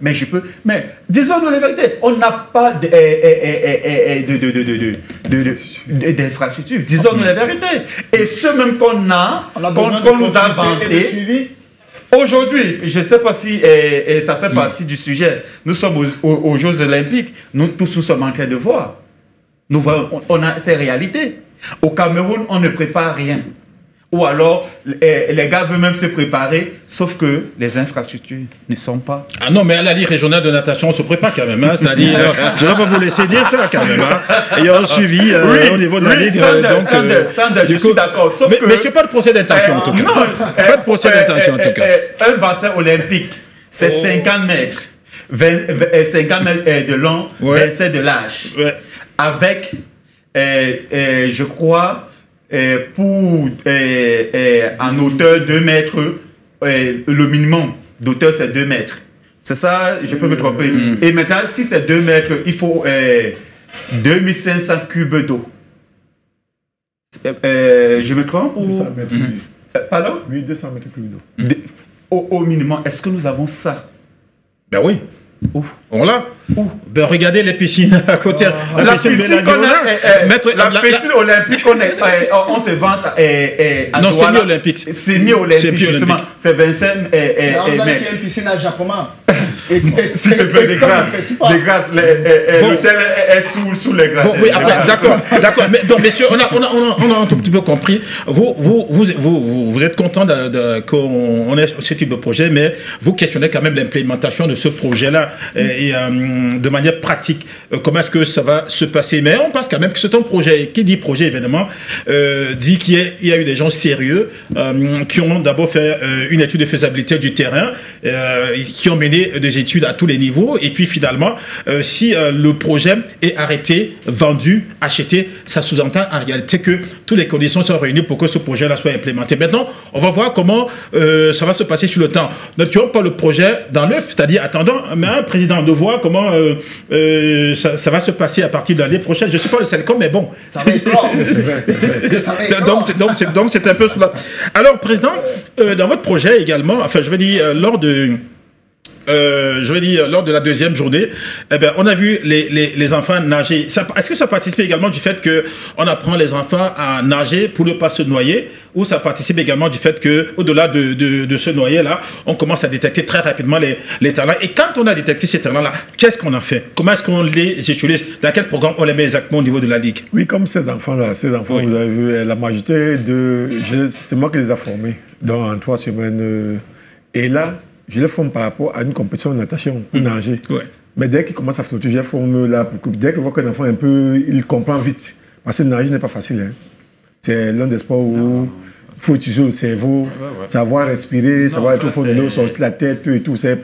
mais je peux. Mais disons-nous la vérité, on n'a pas d'infrastructure. Disons-nous la vérité. Et ce même qu'on nous a vanté. Aujourd'hui, je ne sais pas si ça fait partie du sujet. Nous sommes aux Jeux Olympiques. Nous tous nous sommes en train de voir. Nous voyons, on a ces réalités. Au Cameroun, on ne prépare rien. Ou alors, les gars veulent même se préparer, sauf que les infrastructures ne sont pas.
Ah non, mais à la Ligue régionale de natation, on se prépare quand même. Hein, c'est-à-dire, je ne vais pas vous laisser dire ça quand même. Hein. Il y a un suivi au niveau de la Ligue.
Je suis d'accord.
Mais tu n'as pas de procès d'intention en tout cas.
Non,
pas de procès d'intention en tout cas.
Un bassin olympique, c'est 50 mètres. 50 mètres de long, 27 de large. Ouais. Avec, je crois, pour en hauteur 2 mètres, le minimum d'auteur c'est 2 mètres. C'est ça, je peux me tromper. Et maintenant, si c'est 2 mètres, il faut 2500 cubes d'eau. Je me trompe ou...
200 mètres cubes.
Pardon?
Oui, 200 mètres cubes d'eau.
Au minimum, est-ce que nous avons ça?
Ben oui. On l'a. Ben, regardez les piscines à côté.
La piscine olympique, on se vante.
Non, semi-olympique.
Semi-olympique, justement. C'est 25.
Mais on a qu'il y a une piscine à Japoma.
S'il te plaît, de grâce, l'hôtel est sous les grâces.
Bon, oui, d'accord. Mais, donc, messieurs, on a un tout petit peu compris. Vous êtes content qu'on ait ce type de projet, mais vous questionnez quand même l'implémentation de ce projet-là et de manière pratique. Comment est-ce que ça va se passer? Mais on pense quand même que c'est un projet. Qui dit projet, évidemment, dit qu'il y a eu des gens sérieux qui ont d'abord fait une étude de faisabilité du terrain, qui ont mené des études à tous les niveaux, et puis finalement, si le projet est arrêté, vendu, acheté, ça sous-entend en réalité que toutes les conditions sont réunies pour que ce projet-là soit implémenté. Maintenant, on va voir comment ça va se passer sur le temps. Ne tuons pas le projet dans l'œuf, c'est-à-dire attendons, mais un président de voir comment ça va se passer à partir de l'année prochaine. Je ne suis pas le Selcom, mais bon.
Ça va être long.
Donc c'est un peu cela. Alors, président, dans votre projet également, enfin je veux dire, lors de la deuxième journée, on a vu les enfants nager. Est-ce que ça participe également du fait qu'on apprend les enfants à nager pour ne pas se noyer, ou ça participe également du fait qu'au-delà de se noyer-là, on commence à détecter très rapidement les talents. Et quand on a détecté ces talents-là, qu'est-ce qu'on en fait? Comment est-ce qu'on les utilise? Dans quel programme on les met exactement au niveau de la Ligue?
Oui, comme ces enfants-là, oui. Vous avez vu, la majorité c'est moi qui les ai formés dans 3 semaines. Et là, je les forme par rapport à une compétition de natation pour nager. Ouais. Mais dès qu'ils commencent à flotter, je les forme là pour que dès qu'ils voient qu'un enfant un peu, il comprend vite. Parce que nager n'est pas facile. Hein. C'est l'un des sports où il faut utiliser le cerveau, savoir respirer, savoir être au fond de l'eau, sortir la tête et tout. C'est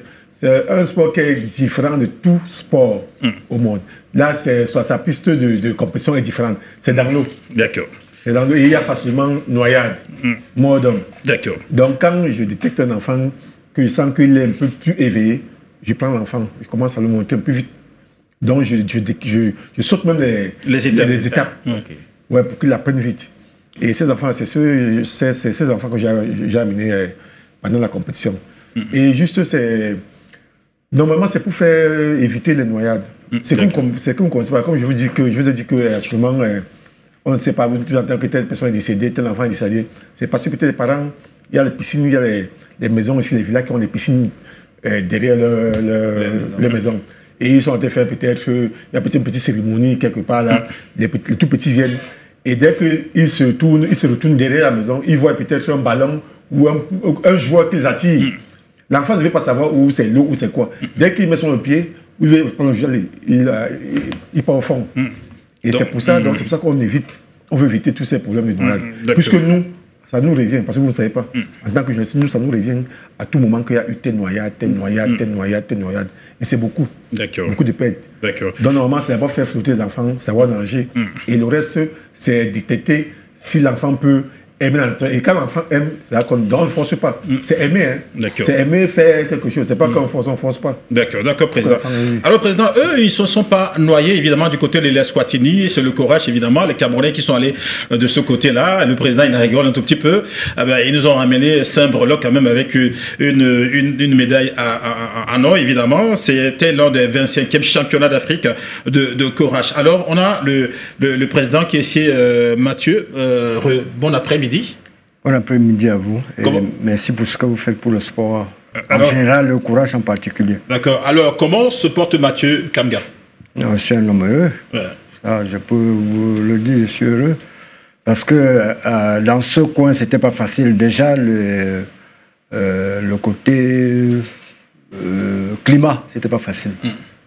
un sport qui est différent de tout sport au monde. Là, sa piste de compétition est différente. C'est dans l'eau.
D'accord.
Et il y a facilement noyade, mort d'homme.
D'accord.
Donc quand je détecte un enfant, que je sens qu'il est un peu plus éveillé, je prends l'enfant, je commence à le monter un peu vite. Donc je saute même les étapes. Okay. Ouais, pour qu'il apprenne vite. Et ces enfants, c'est ces enfants que j'ai amenés pendant la compétition. Et juste, normalement, c'est pour faire éviter les noyades. C'est comme je vous ai dit que actuellement, on ne sait pas, vous entendez que telle personne est décédée, tel enfant est décédé. C'est parce que peut-être les parents, il y a les piscines, il y a les maisons aussi, les villages qui ont des piscines derrière les maisons. Et ils sont en train de faire peut-être, il y a peut-être une petite cérémonie quelque part là, les tout petits viennent. Et dès qu'ils se retournent derrière la maison, ils voient peut-être un ballon ou un joueur qu'ils attirent. L'enfant ne veut pas savoir où c'est l'eau ou c'est quoi. Dès qu'il met son pied, il part au fond. Et c'est pour ça qu'on on veut éviter tous ces problèmes de noyade. Puisque nous, ça nous revient, parce que vous ne savez pas. En tant que jeunesse, nous, ça nous revient à tout moment qu'il y a eu telle noyade. Et c'est beaucoup. Beaucoup de pertes. Donc, normalement, c'est d'abord faire flotter les enfants, savoir nager. Et le reste, c'est détecter si l'enfant peut aimer la nature. Et quand l'enfant aime, c'est-à-dire qu'on ne force pas. C'est aimer. Hein. C'est aimer faire quelque chose. C'est pas qu'on force, on ne force pas.
D'accord, président. Alors, président, eux, ils ne se sont pas noyés, évidemment, du côté de l'Eswatini. C'est le courage, évidemment. Les Camerounais qui sont allés de ce côté-là. Le président, il rigole un tout petit peu. Ils nous ont ramené Saint-Breloque quand même avec une médaille en or, évidemment. C'était lors des 25e championnats d'Afrique de courage. Alors, on a le président qui est ici, Mathieu. Bon après-midi.
Bon après-midi à vous. Et merci pour ce que vous faites pour le sport. En général, le courage en particulier.
D'accord. Alors, comment se porte Mathieu Kamga?
Je suis un homme heureux. Ça, je peux vous le dire, je suis heureux. Parce que dans ce coin, c'était pas facile. Déjà, le côté climat, c'était pas facile.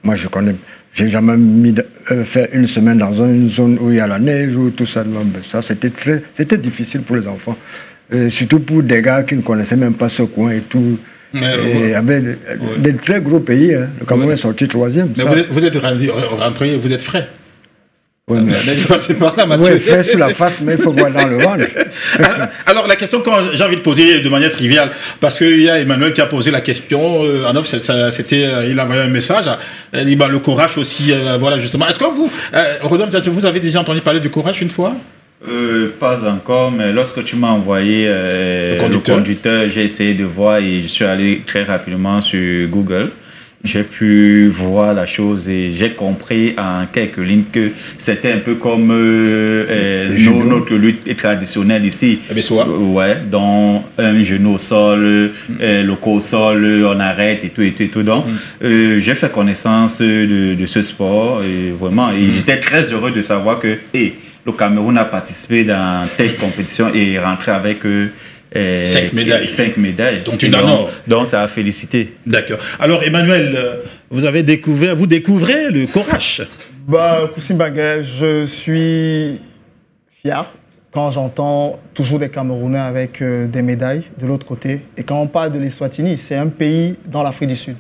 Moi, je connais. J'ai jamais fait une semaine dans une zone où il y a la neige ou tout ça. Ça, c'était difficile pour les enfants. Surtout pour des gars qui ne connaissaient même pas ce coin et tout. Il y avait des très gros pays. Hein. Le Cameroun est sorti 3e.
Mais vous êtes rentré, vous êtes frais.
Oui, mais frais sur la face, mais il faut voir dans le ventre.
Alors, la question que j'ai envie de poser de manière triviale, parce qu'il y a Emmanuel qui a posé la question, en off, il a envoyé un message, il dit le courage aussi, voilà justement. Est-ce que vous avez déjà entendu parler du courage une fois?
Pas encore, mais lorsque tu m'as envoyé le conducteur, j'ai essayé de voir et je suis allé très rapidement sur Google. j'ai pu voir la chose et j'ai compris en quelques lignes que c'était un peu comme notre lutte traditionnelle ici. Ouais, donc un genou au sol, le cou au sol, on arrête et tout. Donc, j'ai fait connaissance de ce sport et vraiment, et j'étais très heureux de savoir que le Cameroun a participé dans telle compétition et rentré avec
5 médailles.
5 médailles. Donc, ça a félicité.
D'accord. Alors, Emmanuel, vous découvrez le Courage.
Koussim Baguet, je suis fier quand j'entends toujours des Camerounais avec des médailles de l'autre côté. Et quand on parle de l'Eswatini, c'est un pays dans l'Afrique du Sud.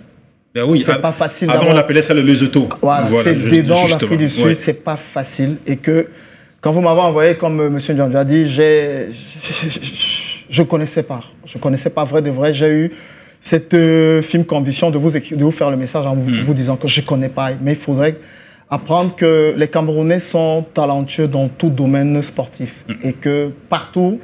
Ben oui,
c'est pas facile.
Avant, on appelait ça le Lesotho.
Voilà, c'est dans l'Afrique du Sud, c'est pas facile. Et que quand vous m'avez envoyé, comme M. Ndiandja a dit, je connaissais pas. Je connaissais pas vrai de vrai. J'ai eu cette film conviction de vous faire le message en vous disant que je connais pas. Mais il faudrait apprendre que les Camerounais sont talentueux dans tout domaine sportif. Et que partout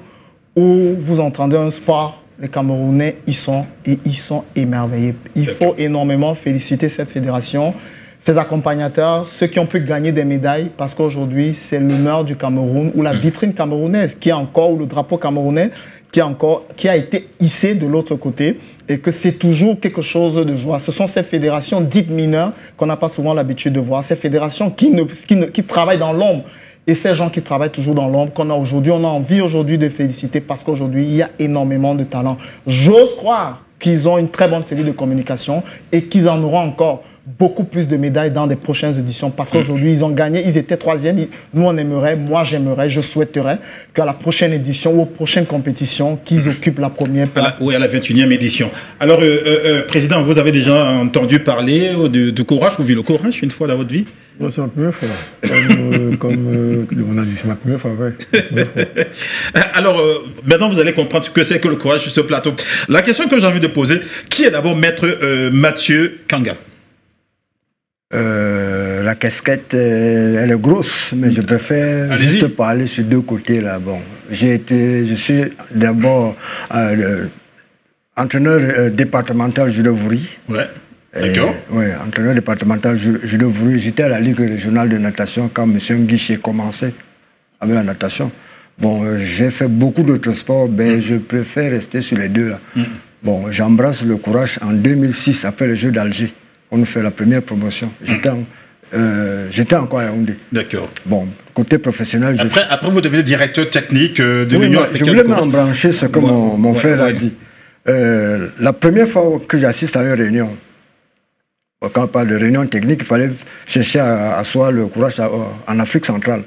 où vous entendez un sport, les Camerounais y sont et ils sont émerveillés. Il faut énormément féliciter cette fédération, ses accompagnateurs, ceux qui ont pu gagner des médailles, parce qu'aujourd'hui, c'est l'honneur du Cameroun ou la vitrine camerounaise qui est encore, ou le drapeau camerounais qui a été hissé de l'autre côté, et que c'est toujours quelque chose de joie. Ce sont ces fédérations dites mineures qu'on n'a pas souvent l'habitude de voir, ces fédérations qui travaillent dans l'ombre. Et ces gens qui travaillent toujours dans l'ombre qu'on a aujourd'hui, on a envie aujourd'hui de féliciter parce qu'aujourd'hui, il y a énormément de talent. J'ose croire qu'ils ont une très bonne série de communication et qu'ils en auront encore beaucoup plus de médailles dans des prochaines éditions parce qu'aujourd'hui, ils ont gagné, ils étaient 3e. Nous, on aimerait, moi, j'aimerais, je souhaiterais qu'à la prochaine édition ou aux prochaines compétitions, qu'ils occupent la première place.
Oui, à la 21e édition. Alors, Président, vous avez déjà entendu parler de Courage, vous vivez le Courage une fois dans votre vie?
Moi, c'est ma première fois. Comme on a dit, c'est ma première fois, vrai.
Alors, maintenant, vous allez comprendre ce que c'est que le Courage sur ce plateau. La question que j'ai envie de poser, qui est d'abord maître Mathieu Kanga?
La casquette, elle est grosse, mais je préfère juste parler sur deux côtés là. Bon, je suis d'abord entraîneur départemental judo-vourie.
Ouais. D'accord.
Oui, entraîneur départemental judo-vourie. J'étais à la Ligue régionale de natation quand M. Nguiché commençait avec la natation. Bon, j'ai fait beaucoup d'autres sports, mais je préfère rester sur les deux là. Bon, j'embrasse le Courage en 2006 après les Jeux d'Alger. On nous fait la première promotion. J'étais encore à Yaoundé.
D'accord.
Bon, côté professionnel...
Après, vous devenez directeur technique de l'Union africaine.
Je voulais m'embrancher ce que mon frère a dit. La première fois que j'assiste à une réunion, quand on parle de réunion technique, il fallait chercher à asseoir le Courage en Afrique centrale.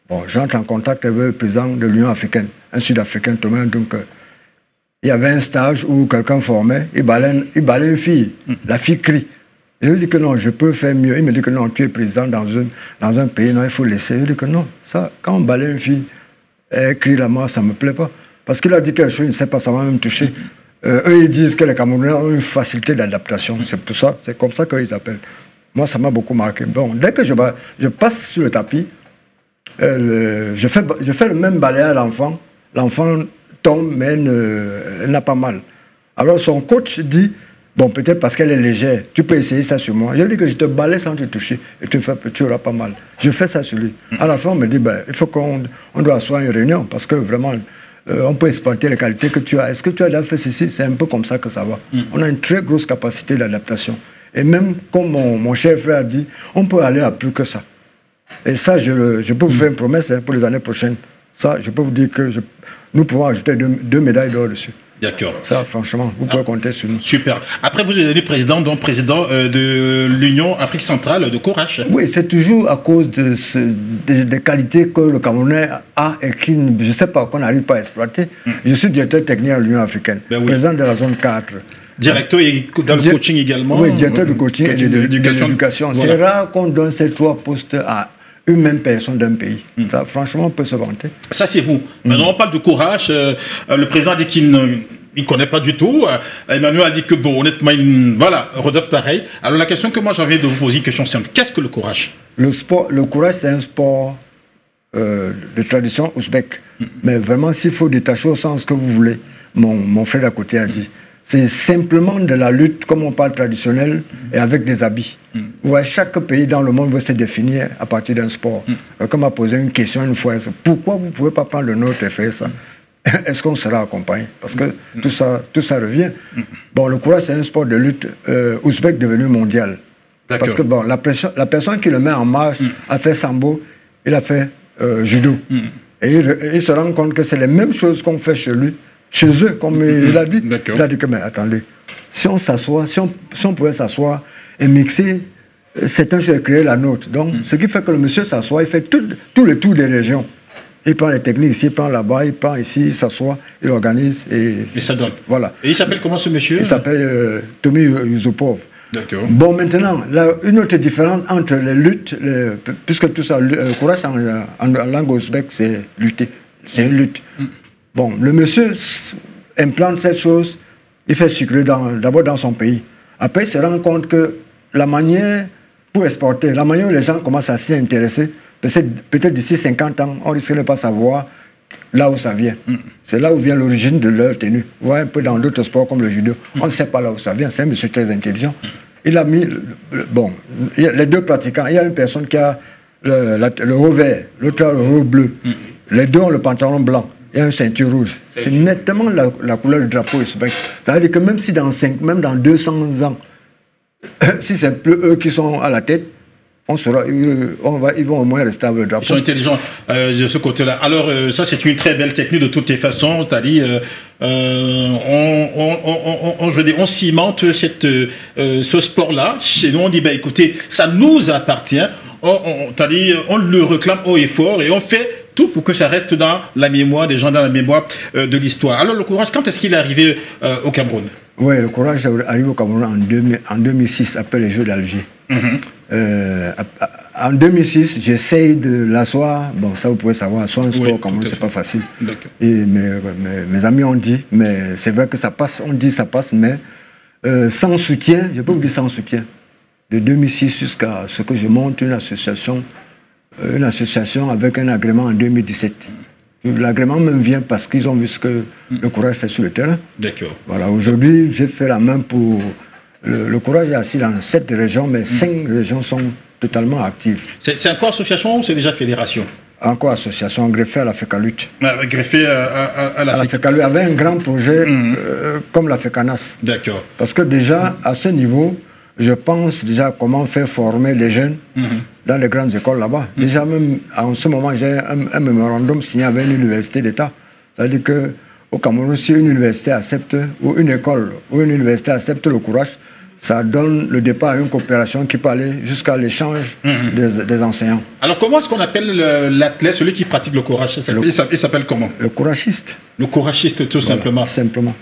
Bon, j'entre en contact avec le président de l'Union africaine, un Sud-Africain, Thomas. Donc, il y avait un stage où quelqu'un formait, il balait une fille. La fille crie. Je lui dis que non, je peux faire mieux. Il me dit que non, tu es président dans un pays, non, il faut laisser. Je lui dis que non, ça, quand on balaye une fille, elle crie la mort, ça ne me plaît pas. Parce qu'il a dit quelque chose, il ne sait pas, ça va même toucher. Eux, ils disent que les Camerounais ont une facilité d'adaptation. C'est pour ça, c'est comme ça qu'ils appellent. Moi, ça m'a beaucoup marqué. Bon, dès que je passe sur le tapis, je fais le même balayage à l'enfant. L'enfant tombe, mais elle n'a pas mal. Alors son coach dit, bon, peut-être parce qu'elle est légère, tu peux essayer ça sur moi. Je dis que je te balaye sans te toucher et tu auras pas mal. Je fais ça sur lui. À la fin, on me dit, ben, il faut qu'on doit asseoir une réunion parce que vraiment, on peut exploiter les qualités que tu as. Est-ce que tu as déjà fait ceci? C'est un peu comme ça que ça va. On a une très grosse capacité d'adaptation. Et même, comme mon cher frère a dit, on peut aller à plus que ça. Et ça, je peux vous faire une promesse pour les années prochaines. Ça, je peux vous dire que nous pouvons ajouter deux médailles d'or dessus.
D'accord.
Ça, franchement, vous pouvez compter sur nous.
Super. Après, vous êtes devenu président de l'Union Afrique centrale de Courage.
Oui, c'est toujours à cause des qualités que le Camerounais a et qui, je ne sais pas, qu'on n'arrive pas à exploiter. Je suis directeur technique à l'Union africaine, président de la zone 4.
Directeur et dans le coaching également.
Oui, directeur de coaching et d'éducation. Voilà. C'est rare qu'on donne ces 3 postes à une même personne d'un pays. Ça, franchement, on peut se vanter. Ça,
c'est vous. Maintenant, on parle de Courage. Le président a dit qu'il ne connaît pas du tout. Emmanuel a dit que, bon, honnêtement, voilà, Rodolphe pareil. Alors, la question que moi, j'ai envie de vous poser, une question simple. Qu'est-ce que le Courage?
Le Courage, c'est un sport de tradition ouzbek. Mais vraiment, s'il faut détacher au sens que vous voulez, mon frère d'à côté a dit, c'est simplement de la lutte, comme on parle traditionnel, et avec des habits. Ouais, chaque pays dans le monde veut se définir à partir d'un sport. Comme m'a posé une question une fois, pourquoi vous ne pouvez pas prendre le nôtre et faire ça? Est-ce qu'on sera accompagné? Parce que tout ça revient. Bon, le courage, c'est un sport de lutte ouzbek devenu mondial. Parce que bon, la personne qui le met en marche a fait sambo, il a fait judo. Et il se rend compte que c'est les mêmes choses qu'on fait chez lui, chez eux, comme il a dit. Il a dit que, mais attendez, si on s'assoit, si on pouvait s'asseoir et mixer certaines choses et créer la nôtre. Donc, ce qui fait que le monsieur s'assoit, il fait tout le tour des régions. Il prend les techniques ici, il prend là-bas, il prend ici, il s'assoit, il organise et ça donne. Voilà.
Et il s'appelle comment ce monsieur?
Il s'appelle Tomi Yusupov.
D'accord.
Bon, maintenant, là, une autre différence entre les luttes, puisque tout ça, le courage en langue ouzbek, c'est lutter. C'est une lutte. Bon, le monsieur implante cette chose, il fait sucrer d'abord dans son pays. Après, il se rend compte que la manière pour exporter, la manière où les gens commencent à s'y intéresser, peut-être d'ici 50 ans, on risque de ne pas savoir là où ça vient. C'est là où vient l'origine de leur tenue. Vous voyez un peu dans d'autres sports comme le judo, on ne sait pas là où ça vient. C'est un monsieur très intelligent. Il a mis, bon, les deux pratiquants, il y a une personne qui a le haut vert, l'autre a le haut bleu. Les deux ont le pantalon blanc. Il y a une ceinture rouge. C'est nettement la couleur du drapeau ouzbek. Ça veut dire que même si même dans 200 ans, si c'est plus eux qui sont à la tête, ils vont au moins rester avec le drapeau.
Ils sont intelligents de ce côté-là. Alors, ça, c'est une très belle technique de toutes les façons. C'est-à-dire, on cimente ce sport-là. Chez nous, on dit, ben, écoutez, ça nous appartient. On le réclame haut et fort et on fait tout pour que ça reste dans la mémoire des gens, dans la mémoire de l'histoire. Alors, le courage, quand est-ce qu'il est arrivé au Cameroun?
Oui, le courage arrive au Cameroun en 2006, après les Jeux d'Alger. En 2006, j'essaye de l'asseoir. Bon, ça vous pouvez savoir, asseoir un sport au Cameroun, c'est pas facile. Et mes amis ont dit, mais c'est vrai que ça passe, on dit ça passe, mais sans soutien, je peux vous dire sans soutien. De 2006 jusqu'à ce que je monte une association avec un agrément en 2017. L'agrément même vient parce qu'ils ont vu ce que le courage fait sur le terrain.
D'accord.
Voilà, aujourd'hui, j'ai fait la main pour... Le courage est assis dans 7 régions, mais 5 régions sont totalement actives.
C'est encore association ou c'est déjà fédération?
Encore association, greffée à la FECALUT.
Greffée à la
FECALUT avait un grand projet comme la FECANAS.
D'accord.
Parce que déjà, à ce niveau, je pense déjà comment faire former les jeunes dans les grandes écoles là-bas. Déjà, même en ce moment, j'ai un mémorandum signé avec une université d'État. C'est-à-dire qu'au Cameroun, si une université accepte, ou une école, ou une université accepte le courage, ça donne le départ à une coopération qui peut aller jusqu'à l'échange des enseignants. Alors, comment est-ce qu'on appelle l'athlète, celui qui pratique le courage? Il s'appelle comment? Le couragiste. Le couragiste, tout simplement. Simplement.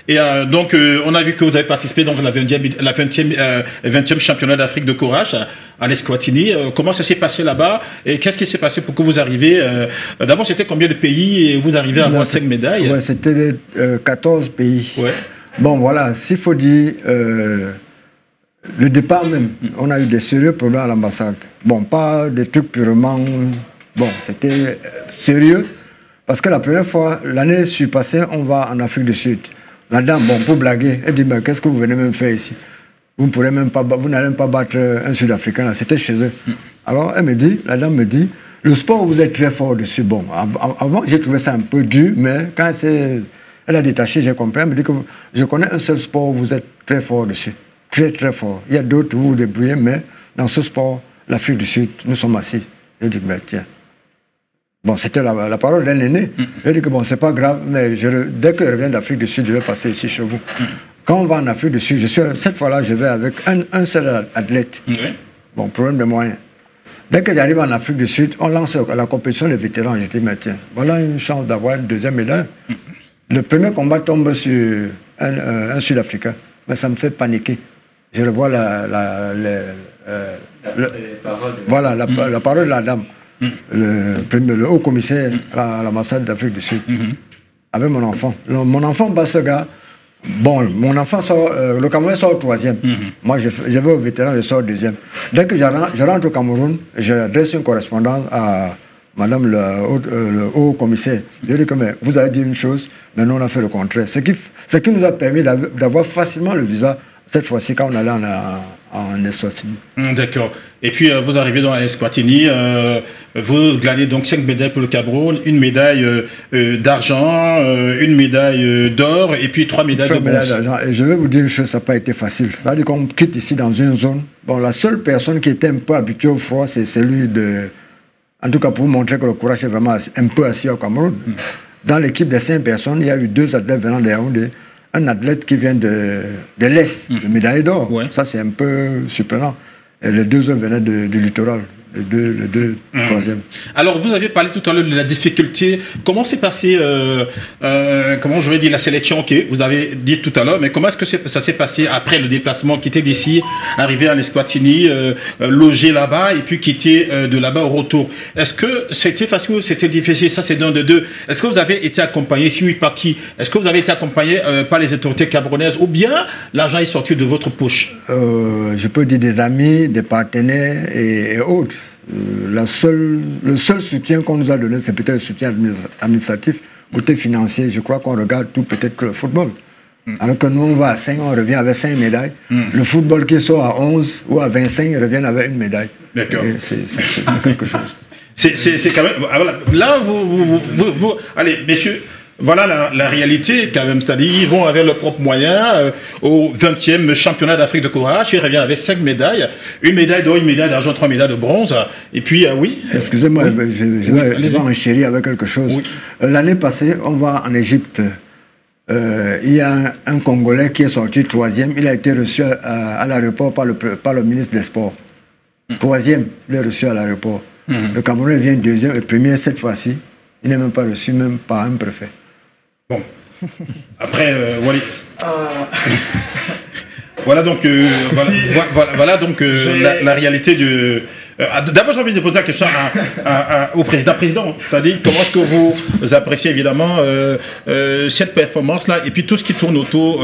Et donc, on a vu que vous avez participé donc, à la 20e championnat d'Afrique de courage à l'Eswatini. Comment ça s'est passé là-bas? Et qu'est-ce qui s'est passé pour que vous arriviez d'abord, c'était combien de pays et vous arrivez à avoir 5 médailles? Ouais, c'était 14 pays. Ouais. Bon, voilà, s'il faut dire, le départ même, on a eu des sérieux problèmes à l'ambassade. Bon, pas des trucs purement... Bon, c'était sérieux. Parce que la première fois, l'année surpassée, on va en Afrique du Sud. La dame, bon, pour blaguer, elle dit, mais qu'est-ce que vous venez même faire ici? Vous n'allez même pas battre un Sud-Africain, là, c'était chez eux. Alors, la dame me dit, le sport, vous êtes très fort dessus. Bon, avant, j'ai trouvé ça un peu dur, mais quand elle a détaché, j'ai compris. Elle me dit que je connais un seul sport où vous êtes très fort dessus. Très, très fort. Il y a d'autres où vous vous débrouillez, mais dans ce sport, l'Afrique du Sud, nous sommes assis. Je dis, ben tiens. Bon, c'était la parole d'un aîné. Je dis que bon, c'est pas grave, mais dès que je reviens d'Afrique du Sud, je vais passer ici chez vous. Quand on va en Afrique du Sud, cette fois-là, je vais avec un seul athlète. Bon, problème de moyens. Dès que j'arrive en Afrique du Sud, on lance la compétition des vétérans. Je dis, mais tiens, voilà une chance d'avoir une deuxième médaille. Le premier combat tombe sur un Sud-Africain, mais ça me fait paniquer. Je revois la parole de la dame. Le haut commissaire à l'ambassade d'Afrique du Sud, avec mon enfant. Mon enfant bat ce gars. Bon, mon enfant sort, le Cameroun sort 3e. Moi, je vais au vétéran, je sors 2e. Dès que je rentre au Cameroun, j'adresse une correspondance à madame le haut commissaire. Je dis que mais, vous avez dit une chose, mais nous on a fait le contraire. Ce Ce qui nous a permis d'avoir facilement le visa cette fois-ci quand on allait en Eswatini.
D'accord. Et puis vous arrivez dans l'Eswatini, vous glanez donc 5 médailles pour le Cameroun, une médaille d'argent, une médaille d'or et puis 3 médailles de bronze.
Et je vais vous dire une chose, ça n'a pas été facile. C'est-à-dire qu'on quitte ici dans une zone. Bon, la seule personne qui était un peu habituée au froid, c'est celui de... En tout cas, pour vous montrer que le courage est vraiment un peu assis au Cameroun. Dans l'équipe des 5 personnes, il y a eu 2 athlètes venant de Yaoundé. Un athlète qui vient de l'Est, de médaille d'or. Ouais. Ça, c'est un peu surprenant. Et les 2 autres venaient du littoral. Les deux troisièmes.
Alors, vous avez parlé tout à l'heure de la difficulté. Comment s'est passé, comment je vais dire, la sélection? Ok, vous avez dit tout à l'heure, mais comment est-ce que ça s'est passé après le déplacement, quitter d'ici, arriver à l'Eswatini, loger là-bas et puis quitter de là-bas au retour? Est-ce que c'était facile ou c'était difficile? Ça, c'est d'un de deux. Est-ce que vous avez été accompagné, si oui, par qui? Est-ce que vous avez été accompagné par les autorités camerounaises ou bien l'argent est sorti de votre poche?
Je peux dire des amis, des partenaires et autres. Le seul soutien qu'on nous a donné, c'est peut-être le soutien administratif. Côté financier, je crois qu'on regarde tout peut-être que le football. Alors que nous, on va à 5, on revient avec 5 médailles. Le football qui sort à 11 ou à 25, il revient avec une médaille.
D'accord.
C'est quelque chose.
C'est quand même... Voilà. Là, vous... Allez, messieurs... Voilà la réalité quand même, c'est-à-dire ils vont avec leurs propres moyens au 20e championnat d'Afrique de courage, ils reviennent avec 5 médailles, une médaille d'or, une médaille d'argent, 3 médailles de bronze, et puis oui.
Excusez-moi, je vais enchérir avec quelque chose. Oui. L'année passée, on va en Égypte, il y a un Congolais qui est sorti 3e, il a été reçu à l'aéroport par le ministre des Sports. 3e, il est reçu à l'aéroport. Le Camerounais vient 2e et 1er cette fois-ci, il n'est même pas reçu, même par un préfet.
Bon. Après, Wally. Voilà donc, voilà donc la réalité de... D'abord, j'ai envie de poser la question au président. C'est-à-dire, comment est-ce que vous appréciez évidemment cette performance-là et puis tout ce qui tourne autour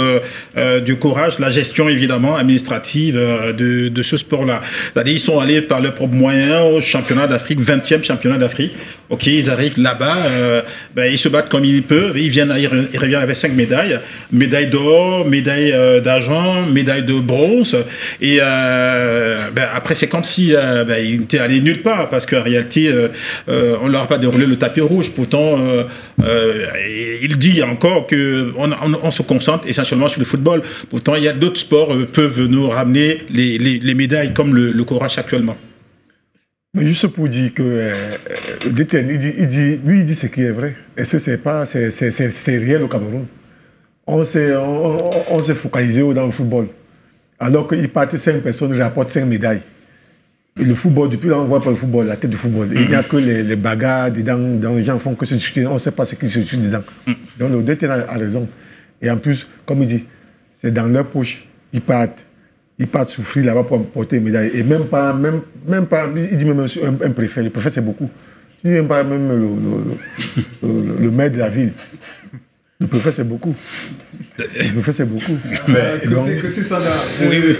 du courage, la gestion évidemment administrative de ce sport-là. C'est-à-dire, ils sont allés par leurs propres moyens au championnat d'Afrique, 20e championnat d'Afrique. Ok, ils arrivent là-bas, ils se battent comme ils peuvent, ils reviennent avec 5 médailles. Médaille d'or, médaille d'argent, médaille de bronze. Et après, c'est comme si... ils n'étaient allés nulle part parce qu'en réalité, on ne leur a pas déroulé le tapis rouge. Pourtant, il dit encore qu'on se concentre essentiellement sur le football. Pourtant, il y a d'autres sports qui peuvent nous ramener les médailles comme le courage actuellement.
Mais juste pour dire que le DTN, il dit ce qui est vrai. Et c'est réel au Cameroun. On s'est focalisé dans le football. Alors qu'il partent 5 personnes, rapportent 5 médailles. Et le football, depuis là, on ne voit pas le football, la tête du football. Il n'y a que les bagarres dedans, les gens font que se discuter, on ne sait pas ce qui se discute dedans. Donc le DTN a raison. Et en plus, comme il dit, c'est dans leur poche, ils partent souffrir là-bas pour porter une médaille. Et même pas, il dit même un préfet. Le préfet, c'est beaucoup. Il dit même pas même le maire de la ville. Le préfet, c'est beaucoup. Le préfet, c'est beaucoup.
C'est ça là. Oui.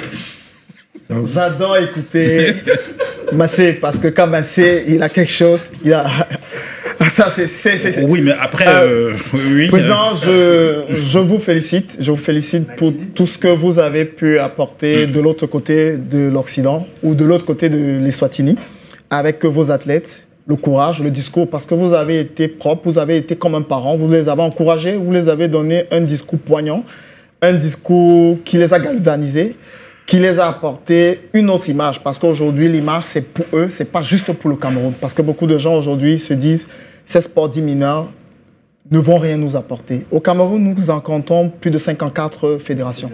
J'adore écouter Massé, parce que quand Massé, il a quelque chose, il a... Ça, c'est...
Oui, mais après... oui.
Président, je vous félicite. Je vous félicite pour tout ce que vous avez pu apporter de l'autre côté de l'Occident ou de l'autre côté de l'Eswatini avec vos athlètes, le courage, le discours, parce que vous avez été propre, vous avez été comme un parent, vous les avez encouragés, vous les avez donné un discours poignant, un discours qui les a galvanisés, qui les a apporté une autre image. Parce qu'aujourd'hui, l'image, c'est pour eux, c'est pas juste pour le Cameroun. Parce que beaucoup de gens aujourd'hui se disent, ces sports dits mineurs ne vont rien nous apporter. Au Cameroun, nous en comptons plus de 54 fédérations.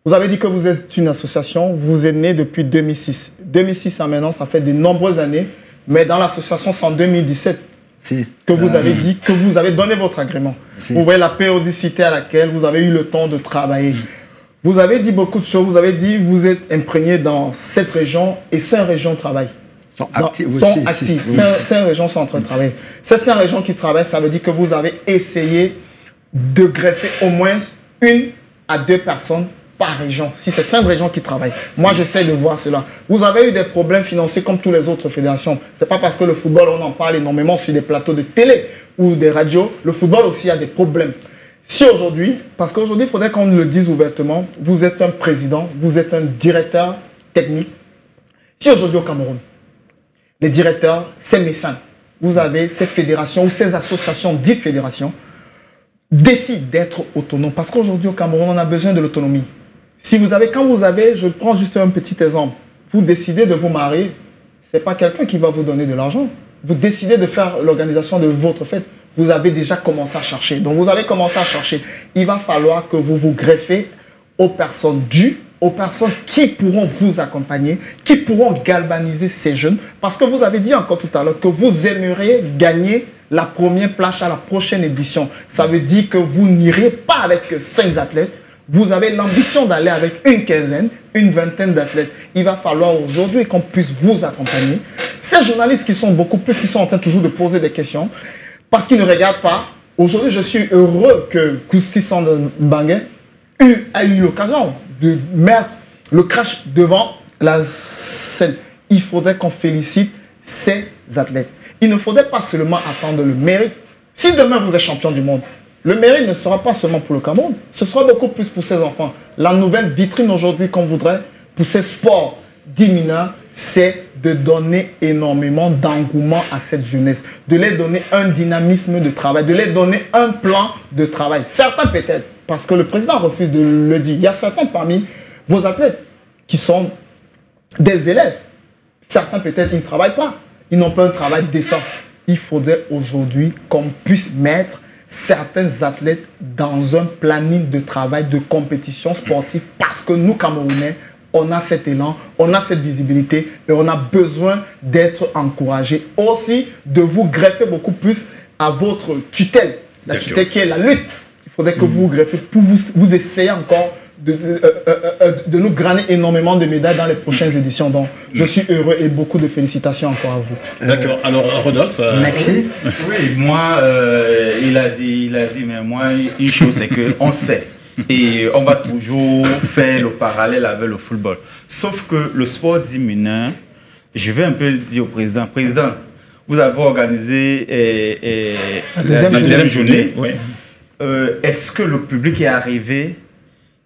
Vous avez dit que vous êtes une association, vous êtes né depuis 2006. 2006 à maintenant, ça fait de nombreuses années, mais dans l'association, c'est en 2017 que vous avez dit, que vous avez donné votre agrément. Vous voyez la périodicité à laquelle vous avez eu le temps de travailler. Vous avez dit beaucoup de choses, vous avez dit vous êtes imprégné dans cette région et 5 régions travaillent. Sont actives. 5 régions sont en train de travailler. Ces 5 régions qui travaillent, ça veut dire que vous avez essayé de greffer au moins 1 à 2 personnes par région. Si c'est 5 régions qui travaillent. Moi, j'essaie de voir cela. Vous avez eu des problèmes financiers comme toutes les autres fédérations. Ce n'est pas parce que le football, on en parle énormément sur des plateaux de télé ou des radios. Le football aussi a des problèmes. Si aujourd'hui, parce qu'aujourd'hui, il faudrait qu'on le dise ouvertement, vous êtes un président, vous êtes un directeur technique. Si aujourd'hui au Cameroun, les directeurs, ces médecins, vous avez ces fédérations ou ces associations dites fédérations, décident d'être autonomes. Parce qu'aujourd'hui au Cameroun, on a besoin de l'autonomie. Si vous avez, quand vous avez, je prends juste un petit exemple, vous décidez de vous marier, ce n'est pas quelqu'un qui va vous donner de l'argent. Vous décidez de faire l'organisation de votre fête, vous avez déjà commencé à chercher. Donc vous avez commencé à chercher. Il va falloir que vous vous greffez aux personnes dues, aux personnes qui pourront vous accompagner, qui pourront galvaniser ces jeunes. Parce que vous avez dit encore tout à l'heure que vous aimeriez gagner la première place à la prochaine édition. Ça veut dire que vous n'irez pas avec 5 athlètes. Vous avez l'ambition d'aller avec une quinzaine, une vingtaine d'athlètes. Il va falloir aujourd'hui qu'on puisse vous accompagner. Ces journalistes qui sont beaucoup plus, qui sont en train toujours de poser des questions, parce qu'ils ne regardent pas. Aujourd'hui, je suis heureux que Kousti Sande Mbangue a eu l'occasion de mettre le crash devant la scène. Il faudrait qu'on félicite ces athlètes. Il ne faudrait pas seulement attendre le mérite. Si demain vous êtes champion du monde, le mérite ne sera pas seulement pour le Cameroun, ce sera beaucoup plus pour ces enfants. La nouvelle vitrine aujourd'hui qu'on voudrait pour ces sports dits mineurs, c'est de donner énormément d'engouement à cette jeunesse, de leur donner un dynamisme de travail, de leur donner un plan de travail. Certains peut-être, parce que le président refuse de le dire, il y a certains parmi vos athlètes qui sont des élèves. Certains peut-être ils ne travaillent pas, ils n'ont pas un travail décent. Il faudrait aujourd'hui qu'on puisse mettre certains athlètes dans un planning de travail, de compétition sportive, parce que nous, Camerounais, on a cet élan, on a cette visibilité et on a besoin d'être encouragés. Aussi, de vous greffer beaucoup plus à votre tutelle, la tutelle qui est la lutte. Il faudrait que vous vous greffez pour vous essayer encore de nous graner énormément de médailles dans les prochaines éditions. Donc, je suis heureux et beaucoup de félicitations encore à vous.
D'accord. Alors, Rodolphe.
Merci.
Oui, moi, il a dit, mais moi, une chose, c'est qu'on sait. Et on va toujours faire le parallèle avec le football. Sauf que le sport dit mineur, je vais un peu dire au président, vous avez organisé la deuxième journée.
Oui.
Est-ce que le public est arrivé?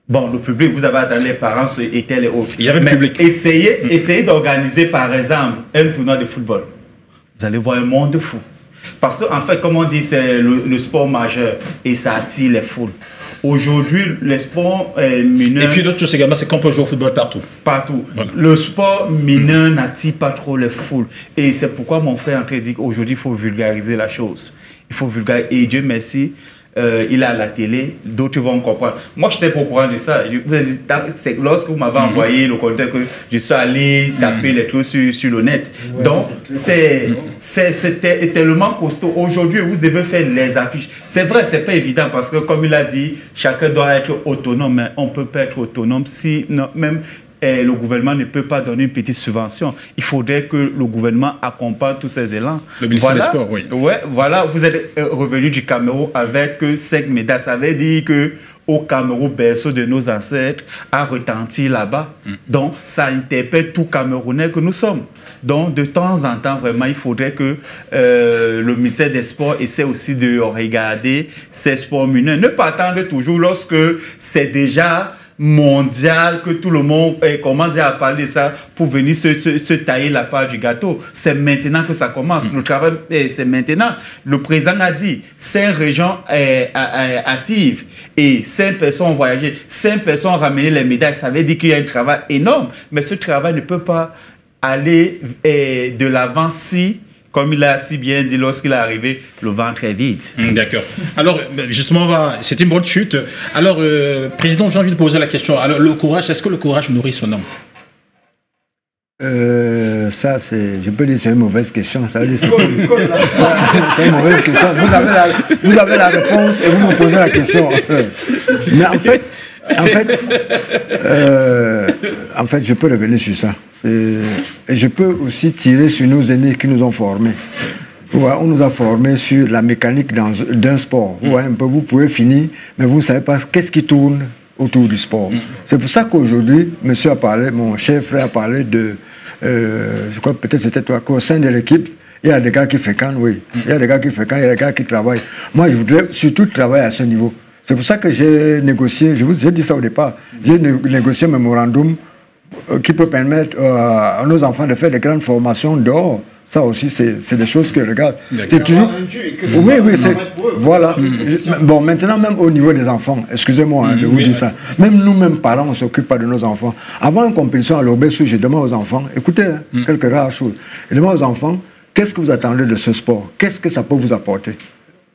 Bon, le public, vous avez attendu les parents et tels et autres.
Il y avait le public.
Essayez d'organiser, par exemple, un tournoi de football. Vous allez voir un monde fou. Parce qu'en fait, comme on dit, c'est le sport majeur et ça attire les foules. Aujourd'hui, les sports mineurs...
Et puis l'autre chose également, c'est qu'on peut jouer au football partout.
Partout.
Voilà.
Le sport mineur n'attire pas trop les foules. Et c'est pourquoi mon frère André dit qu'aujourd'hui, il faut vulgariser la chose. Il faut vulgariser. Et Dieu merci, il est à la télé, d'autres vont comprendre. Moi, je n'étais pas au courant de ça. C'est lorsque vous m'avez envoyé le contenu que je suis allé taper les trucs sur le net. Ouais, donc, c'était tellement costaud. Aujourd'hui, vous devez faire les affiches. C'est vrai, ce n'est pas évident parce que, comme il a dit, chacun doit être autonome, mais on ne peut pas être autonome si non, même le gouvernement ne peut pas donner une petite subvention. Il faudrait que le gouvernement accompagne tous ces élans.
Le ministère des Sports, oui.
Ouais, voilà, vous êtes revenu du Cameroun avec 5 médailles. Ça veut dire que au Cameroun, berceau de nos ancêtres, a retenti là-bas. Donc, ça interpelle tout Camerounais que nous sommes. Donc, de temps en temps, vraiment, il faudrait que le ministère des Sports essaie aussi de regarder ces sports mineurs. Ne pas attendre toujours lorsque c'est déjà mondial, que tout le monde commence à parler de ça pour venir se tailler la part du gâteau. C'est maintenant que ça commence. Le travail, c'est maintenant. Le président a dit 5 régions actives et 5 personnes ont voyagé, 5 personnes ont ramené les médailles. Ça veut dire qu'il y a un travail énorme. Mais ce travail ne peut pas aller de l'avant si, comme il a si bien dit lorsqu'il est arrivé, le ventre est vide.
D'accord. Alors, justement, c'est une bonne chute. Alors, Président, j'ai envie de poser la question. Alors, le courage, est-ce que le courage nourrit son homme?
Ça, je peux dire c'est une mauvaise question. Ça veut dire c'est une mauvaise question. Vous avez la réponse et vous me posez la question. Mais en fait, je peux revenir sur ça. Et je peux aussi tirer sur nos aînés qui nous ont formés. On nous a formés sur la mécanique d'un sport. Un peu, vous pouvez finir, mais vous ne savez pas qu'est-ce qui tourne autour du sport. C'est pour ça qu'aujourd'hui, monsieur a parlé, mon cher frère a parlé de, je crois peut-être c'était toi, qu'au sein de l'équipe, il y a des gars qui fréquentent, oui. Il y a des gars qui fréquentent, il y a des gars qui travaillent. Moi, je voudrais surtout travailler à ce niveau. C'est pour ça que j'ai négocié, j'ai dit ça au départ, j'ai négocié un mémorandum qui peut permettre à nos enfants de faire des grandes formations dehors. Ça aussi, c'est des choses que, regarde, c'est toujours... Oui, c'est... Voilà. Bon, maintenant, même au niveau des enfants, excusez-moi de vous dire ça, même nous-mêmes, parents, on ne s'occupe pas de nos enfants. Avant une compétition à l'Obessu, je demande aux enfants, écoutez, quelques rares choses, je demande aux enfants, qu'est-ce que vous attendez de ce sport? Qu'est-ce que ça peut vous apporter?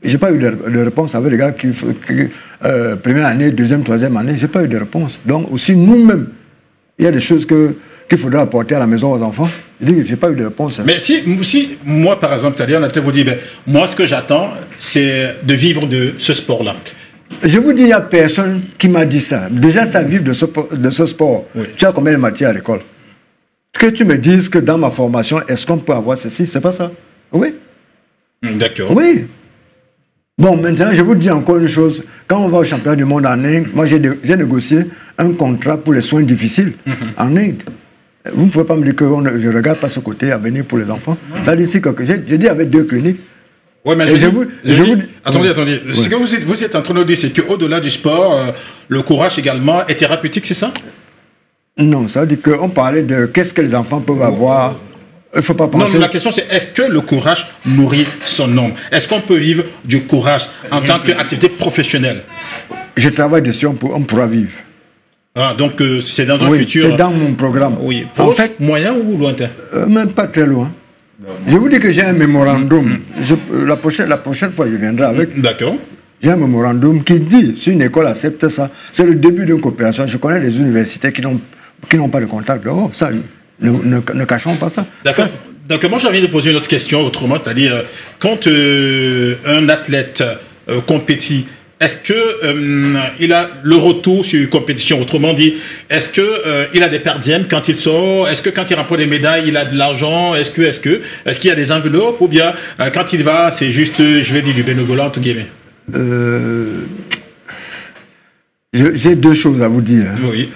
Je n'ai pas eu de réponse avec les gars qui première année, deuxième, troisième année, je n'ai pas eu de réponse. Donc, aussi, nous-mêmes, il y a des choses qu'il faudra apporter à la maison aux enfants. Je dis, je n'ai pas eu de réponse.
Mais si moi, par exemple, c'est-à-dire, on a peut-être vous dire, ben, moi, ce que j'attends, c'est de vivre de ce sport-là.
Je vous dis, il n'y a personne qui m'a dit ça. Déjà, ça vivre de ce sport. Oui. Tu as combien de matières à l'école? Que tu me dises que dans ma formation, est-ce qu'on peut avoir ceci? C'est pas ça. Oui.
D'accord.
Oui. Bon, maintenant, je vous dis encore une chose. Quand on va au championnat du monde en Inde, moi, j'ai négocié un contrat pour les soins difficiles en Inde. Vous ne pouvez pas me dire que je ne regarde pas ce côté à venir pour les enfants. Ça dit ici que j'ai dit avec 2 cliniques.
Oui, mais attendez. Oui. Ce que vous êtes en train de dire, c'est qu'au-delà du sport, le courage également est thérapeutique, c'est ça?
Non, ça veut dire qu'on parlait de qu'est-ce que les enfants peuvent avoir. Il ne faut pas penser...
Non, la question c'est, est-ce que le courage nourrit son homme? Est-ce qu'on peut vivre du courage en tant qu'activité professionnelle?
Je travaille dessus, on pourra vivre.
Ah, donc c'est dans un futur...
c'est dans mon programme.
Oui. Proche, en fait, moyen ou lointain?
Même pas très loin. Je vous dis que j'ai un mémorandum. La prochaine fois, je viendrai avec.
D'accord.
J'ai un mémorandum qui dit, si une école accepte ça, c'est le début d'une coopération. Je connais des universités qui n'ont pas de contact dehors. Ça, ne cachons pas ça.
D'accord. Donc moi, j'ai envie de poser une autre question autrement, c'est-à-dire, quand un athlète compétit, est-ce qu'il a le retour sur une compétition? Autrement dit, est-ce qu'il a des perdièmes quand il sort? Est-ce que quand il remporte des médailles, il a de l'argent? Est-ce qu'il y a des enveloppes? Ou bien quand il va, c'est juste, je vais dire, du bénévolat, entre guillemets?
J'ai 2 choses à vous dire.
Oui.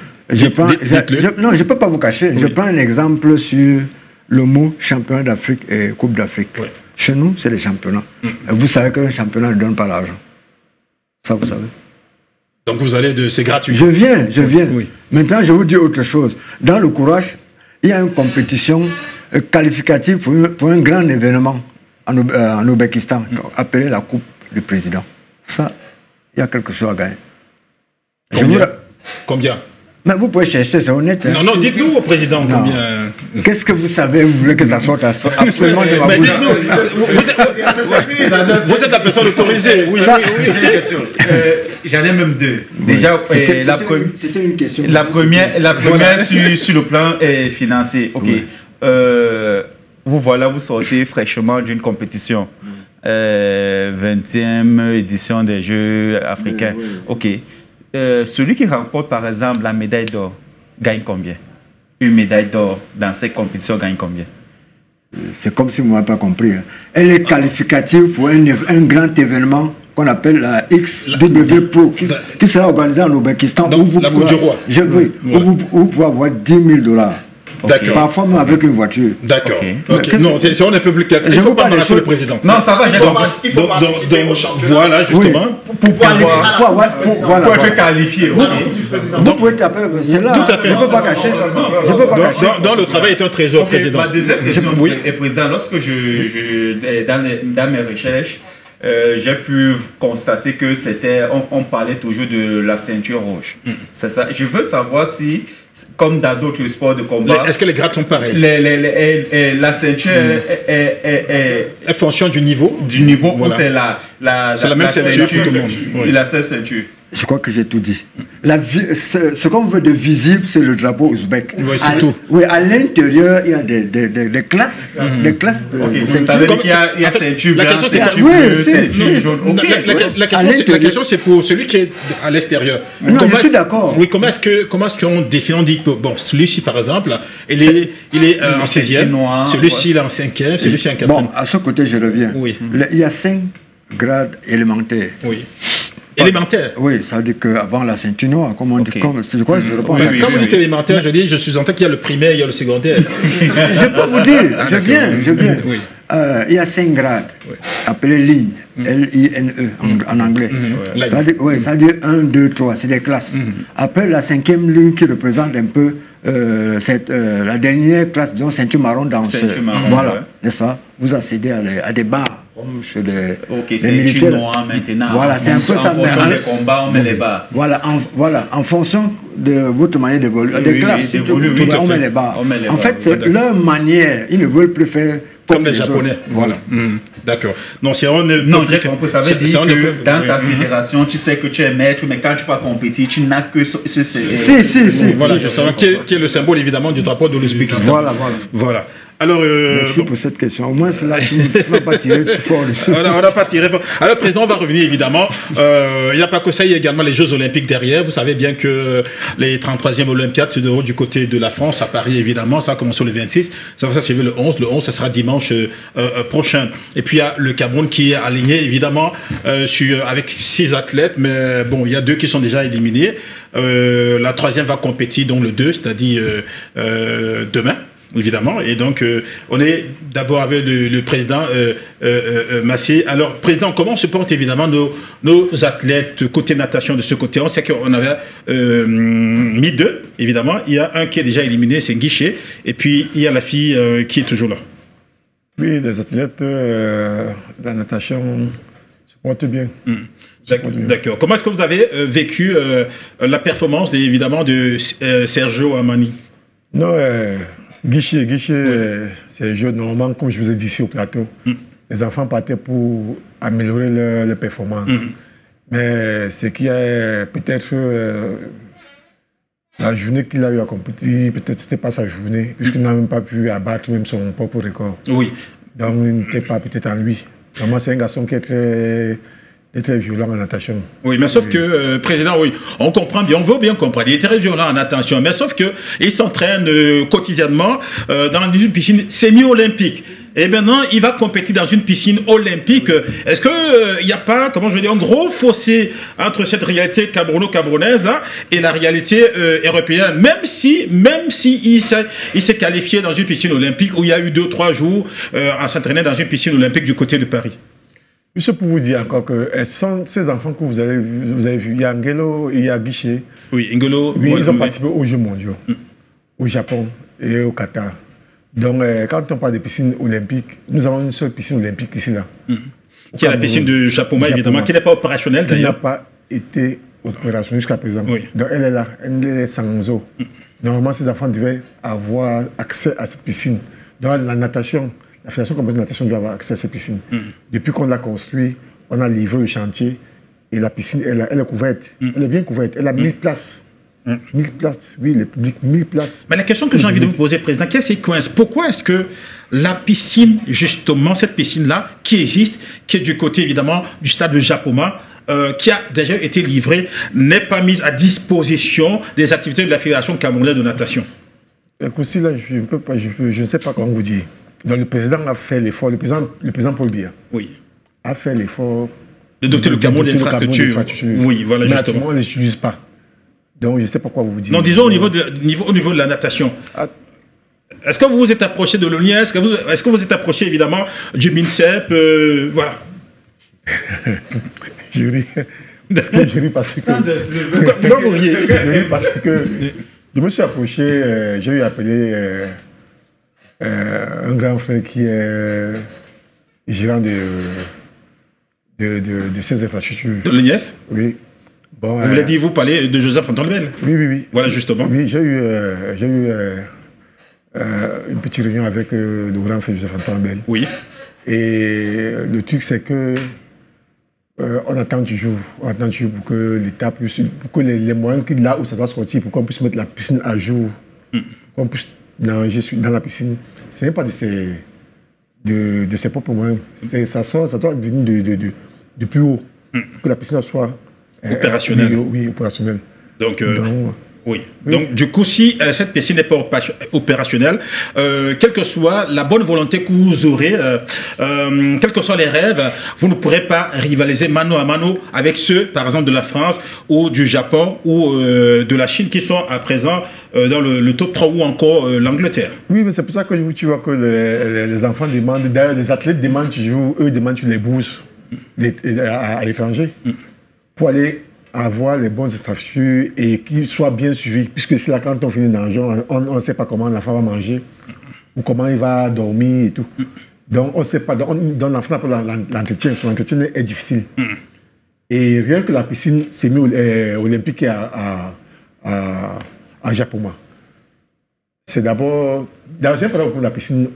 Non, je ne peux pas vous cacher. Oui. Je prends un exemple sur le mot championnat d'Afrique et Coupe d'Afrique. Oui. Chez nous, c'est les championnats. Vous savez qu'un championnat ne donne pas l'argent. Ça, vous savez.
Donc vous allez c'est gratuit.
Je viens.
Oui.
Maintenant, je vous dis autre chose. Dans le courage, il y a une compétition qualificative pour un grand événement en Ouzbékistan, appelée la Coupe du Président. Ça, il y a quelque chose à gagner.
Combien?
Mais vous pouvez chercher, c'est honnête.
Hein. Non, dites-nous au président combien.
Qu'est-ce que vous savez? Vous voulez que ça sorte absolument de ma bouche?
Vous êtes la personne autorisée. Oui,
j'ai une question. J'en ai même 2. Déjà,
c'était une question.
La première sur le plan financier. Ok. Oui. Vous voilà, vous sortez fraîchement d'une compétition. 20e édition des Jeux africains. Oui. Ok. Celui qui remporte par exemple la médaille d'or gagne combien? Une médaille d'or dans cette compétition gagne combien?
C'est comme si vous n'avez pas compris. Hein. Elle est qualificative pour un grand événement qu'on appelle la XW Pro qui sera organisée en Ouzbékistan.
Donc la Coupe du Roi.
Où vous pouvez avoir $10,000.
D'accord.
Parfois même avec une voiture.
D'accord. Okay. Non, si on est public, il ne faut pas m'arracher le président.
Non, ça va,
il faut participer au championnat. Voilà, justement.
Pour être qualifié.
Vous pouvez taper, c'est là.
Tout à fait.
Je ne peux pas cacher.
Donc le travail est un trésor, président.
Ma deuxième question, président, lorsque dans mes recherches, j'ai pu constater que on parlait toujours de la ceinture rouge. C'est ça. Je veux savoir si, comme dans d'autres sports de combat,
est-ce que les grades sont pareils?
La ceinture
est fonction du niveau.
Voilà. C'est la même ceinture pour tout le monde. Oui. La seule ceinture.
Je crois que j'ai tout dit. Ce qu'on veut de visible, c'est le drapeau ouzbek.
Oui, c'est tout.
Oui, à l'intérieur, il y a des classes. Des classes
ça veut dire qu'il y a ceinture blanche, ceinture jaune.
La question, c'est pour celui qui est à l'extérieur.
Non, je suis d'accord.
Oui, comment est-ce qu'on défend? On dit que, bon, celui-ci, par exemple, il est en 16e, celui-ci, il est en 5e, celui-ci en 4e.
Bon, à ce côté, je reviens.
Oui.
Il y a 5 grades élémentaires.
Oui. Élémentaire.
Oui, ça veut dire qu'avant la ceinture noire, comme on dit, je crois que je réponds.
Parce que quand vous dites élémentaire, je suis en train qu'il y a le primaire, il y a le secondaire.
Je peux vous dire, je viens.
Oui.
Il y a 5 grades, appelés lignes, L-I-N-E en anglais. Ça veut dire 1, 2, 3, c'est des classes. Après, la 5e ligne qui représente un peu la dernière classe, disons, ceinture marron dans voilà, n'est-ce pas? Vous accédez à des bars, comme chez les militaires.
Noir maintenant.
Voilà, c'est un peu ça.
En fonction des combats, on met les bars.
Voilà, en fonction de votre manière d'évoluer, des classes, on met les bars. En fait, leur manière, ils ne veulent plus faire
comme les Japonais. Voilà. D'accord. Non, c'est
j'ai compris. Ça veut dire que dans ta fédération, tu sais que tu es maître, mais quand tu vas compétir, tu n'as que ce.
Si.
Voilà, justement, qui est le symbole évidemment du drapeau de l'Ouzbékistan. Voilà. Alors,
merci pour cette question. Au moins, c'est là que tu ne vas pas tirer tout fort dessus.
On n'a pas tiré fort. Alors, président, on va revenir évidemment. Il n'y a pas que ça, il y a également les Jeux Olympiques derrière. Vous savez bien que les 33e Olympiades se déroulent du côté de la France, à Paris évidemment. Ça commence le 26. Ça va s'achever le 11. Le 11, ça sera dimanche prochain. Et puis, il y a le Cameroun qui est aligné évidemment avec 6 athlètes. Mais bon, il y a 2 qui sont déjà éliminés. La 3e va compétir, donc le 2, c'est-à-dire demain. Évidemment, et donc on est d'abord avec le président Massé. Alors, président, comment se portent évidemment nos athlètes côté natation de ce côté? On sait qu'on avait mis 2, évidemment. Il y a un qui est déjà éliminé, c'est Guichet, et puis il y a la fille qui est toujours là.
Oui, les athlètes de la natation se portent bien.
D'accord. Comment est-ce que vous avez vécu la performance, évidemment, de Sergio Amani?
Non, Guichet, c'est un jeu normal, comme je vous ai dit ici au plateau. Les enfants partaient pour améliorer leur performance. Mais ce qui est peut-être la journée qu'il a eu à compétir, peut-être c'était pas sa journée, puisqu'il n'a même pas pu abattre même son propre record.
Oui.
Donc il n'était pas peut-être en lui. Vraiment, c'est un garçon qui est très violent en natation.
Oui, mais sauf que, président, oui, on comprend bien, on veut bien comprendre, il est très violent en natation, mais sauf qu'il s'entraîne quotidiennement dans une piscine semi-olympique. Et maintenant, il va compétir dans une piscine olympique. Est-ce qu'il n'y a pas, comment je veux dire, un gros fossé entre cette réalité camerouno-camerounaise et la réalité européenne, même si il s'est qualifié dans une piscine olympique où il y a eu 2-3 jours à s'entraîner dans une piscine olympique du côté de Paris?
Je peux vous dire encore que ces enfants que vous avez vus, il y a Ngelo et il y a Guichet.
Oui, Ngelo.
Oui, ils ont participé aux Jeux mondiaux, au Japon et au Qatar. Donc, quand on parle de piscine olympique, nous avons une seule piscine olympique ici, là.
Qui est la piscine de Japoma, évidemment, qui n'est pas opérationnelle d'ailleurs.
Qui n'a pas été opérationnelle jusqu'à présent.
Oui.
Donc, elle est là, elle est sans eau. Normalement, ces enfants devaient avoir accès à cette piscine. Donc, la natation. La Fédération camerounaise de natation doit avoir accès à cette piscine. Depuis qu'on l'a construit, on a livré le chantier et la piscine, elle est couverte. Elle est bien couverte. Elle a 1000 places. 1000 places, oui, le public, 1000 places.
Mais la question que j'ai envie de vous poser, président, qu'est-ce qui coince? Pourquoi est-ce que la piscine, justement, cette piscine-là, qui existe, qui est du côté, évidemment, du stade de Japoma, qui a déjà été livrée, n'est pas mise à disposition des activités de la Fédération camerounaise de natation?
Écoutez, là, je ne sais pas comment vous dire. Donc, le président a fait l'effort, le président Paul Biya a fait l'effort
de doter le Cameroun d'infrastructures. Oui, voilà,
mais
justement.
actuellement, on ne les utilise pas. Donc, je ne sais pas quoi vous dire.
Non, disons au niveau de la natation. Est-ce que vous vous êtes approché de l'ONU? Est-ce que vous êtes approché, évidemment, du MINSEP? Voilà.
Je ris. Est-ce que je ris parce que... Non, vous riez. Je ris parce que je me suis approché, j'ai eu appelé... un grand frère qui est gérant de ces infrastructures.
De l'UNES?
Oui. Bon,
vous voulez dire, vous parlez de Joseph Antoine-Bel?
Oui.
Voilà, justement.
Oui, j'ai eu une petite réunion avec le grand frère Joseph Antoine-Bel.
Oui.
Et le truc, c'est que on attend toujours pour que l'État puisse, pour que les moyens qu'il a où ça doit sortir, pour qu'on puisse mettre la piscine à jour, qu'on puisse nager dans la piscine. Ce n'est pas de ses propres moyens. Ça doit venir de plus haut, pour que la piscine soit
opérationnelle.
Oui, opérationnelle.
Donc Oui. Donc, du coup, si cette piscine n'est pas opérationnelle, quelle que soit la bonne volonté que vous aurez, quels que soient les rêves, vous ne pourrez pas rivaliser mano à mano avec ceux, par exemple, de la France ou du Japon ou de la Chine qui sont à présent dans le top 3 ou encore l'Angleterre.
Oui, mais c'est pour ça que tu vois que les enfants demandent, d'ailleurs, les athlètes demandent toujours, eux demandent les bourses à l'étranger pour aller avoir les bonnes infrastructures et qu'ils soient bien suivis. Puisque c'est là, quand on finit dans le genre, on ne sait pas comment l'enfant va manger ou comment il va dormir et tout. Donc, on ne sait pas. Donc, l'enfant n'a pas l'entretien. Son entretien est difficile. Et rien que la piscine semi-olympique à Japoma, c'est d'abord, pour la piscine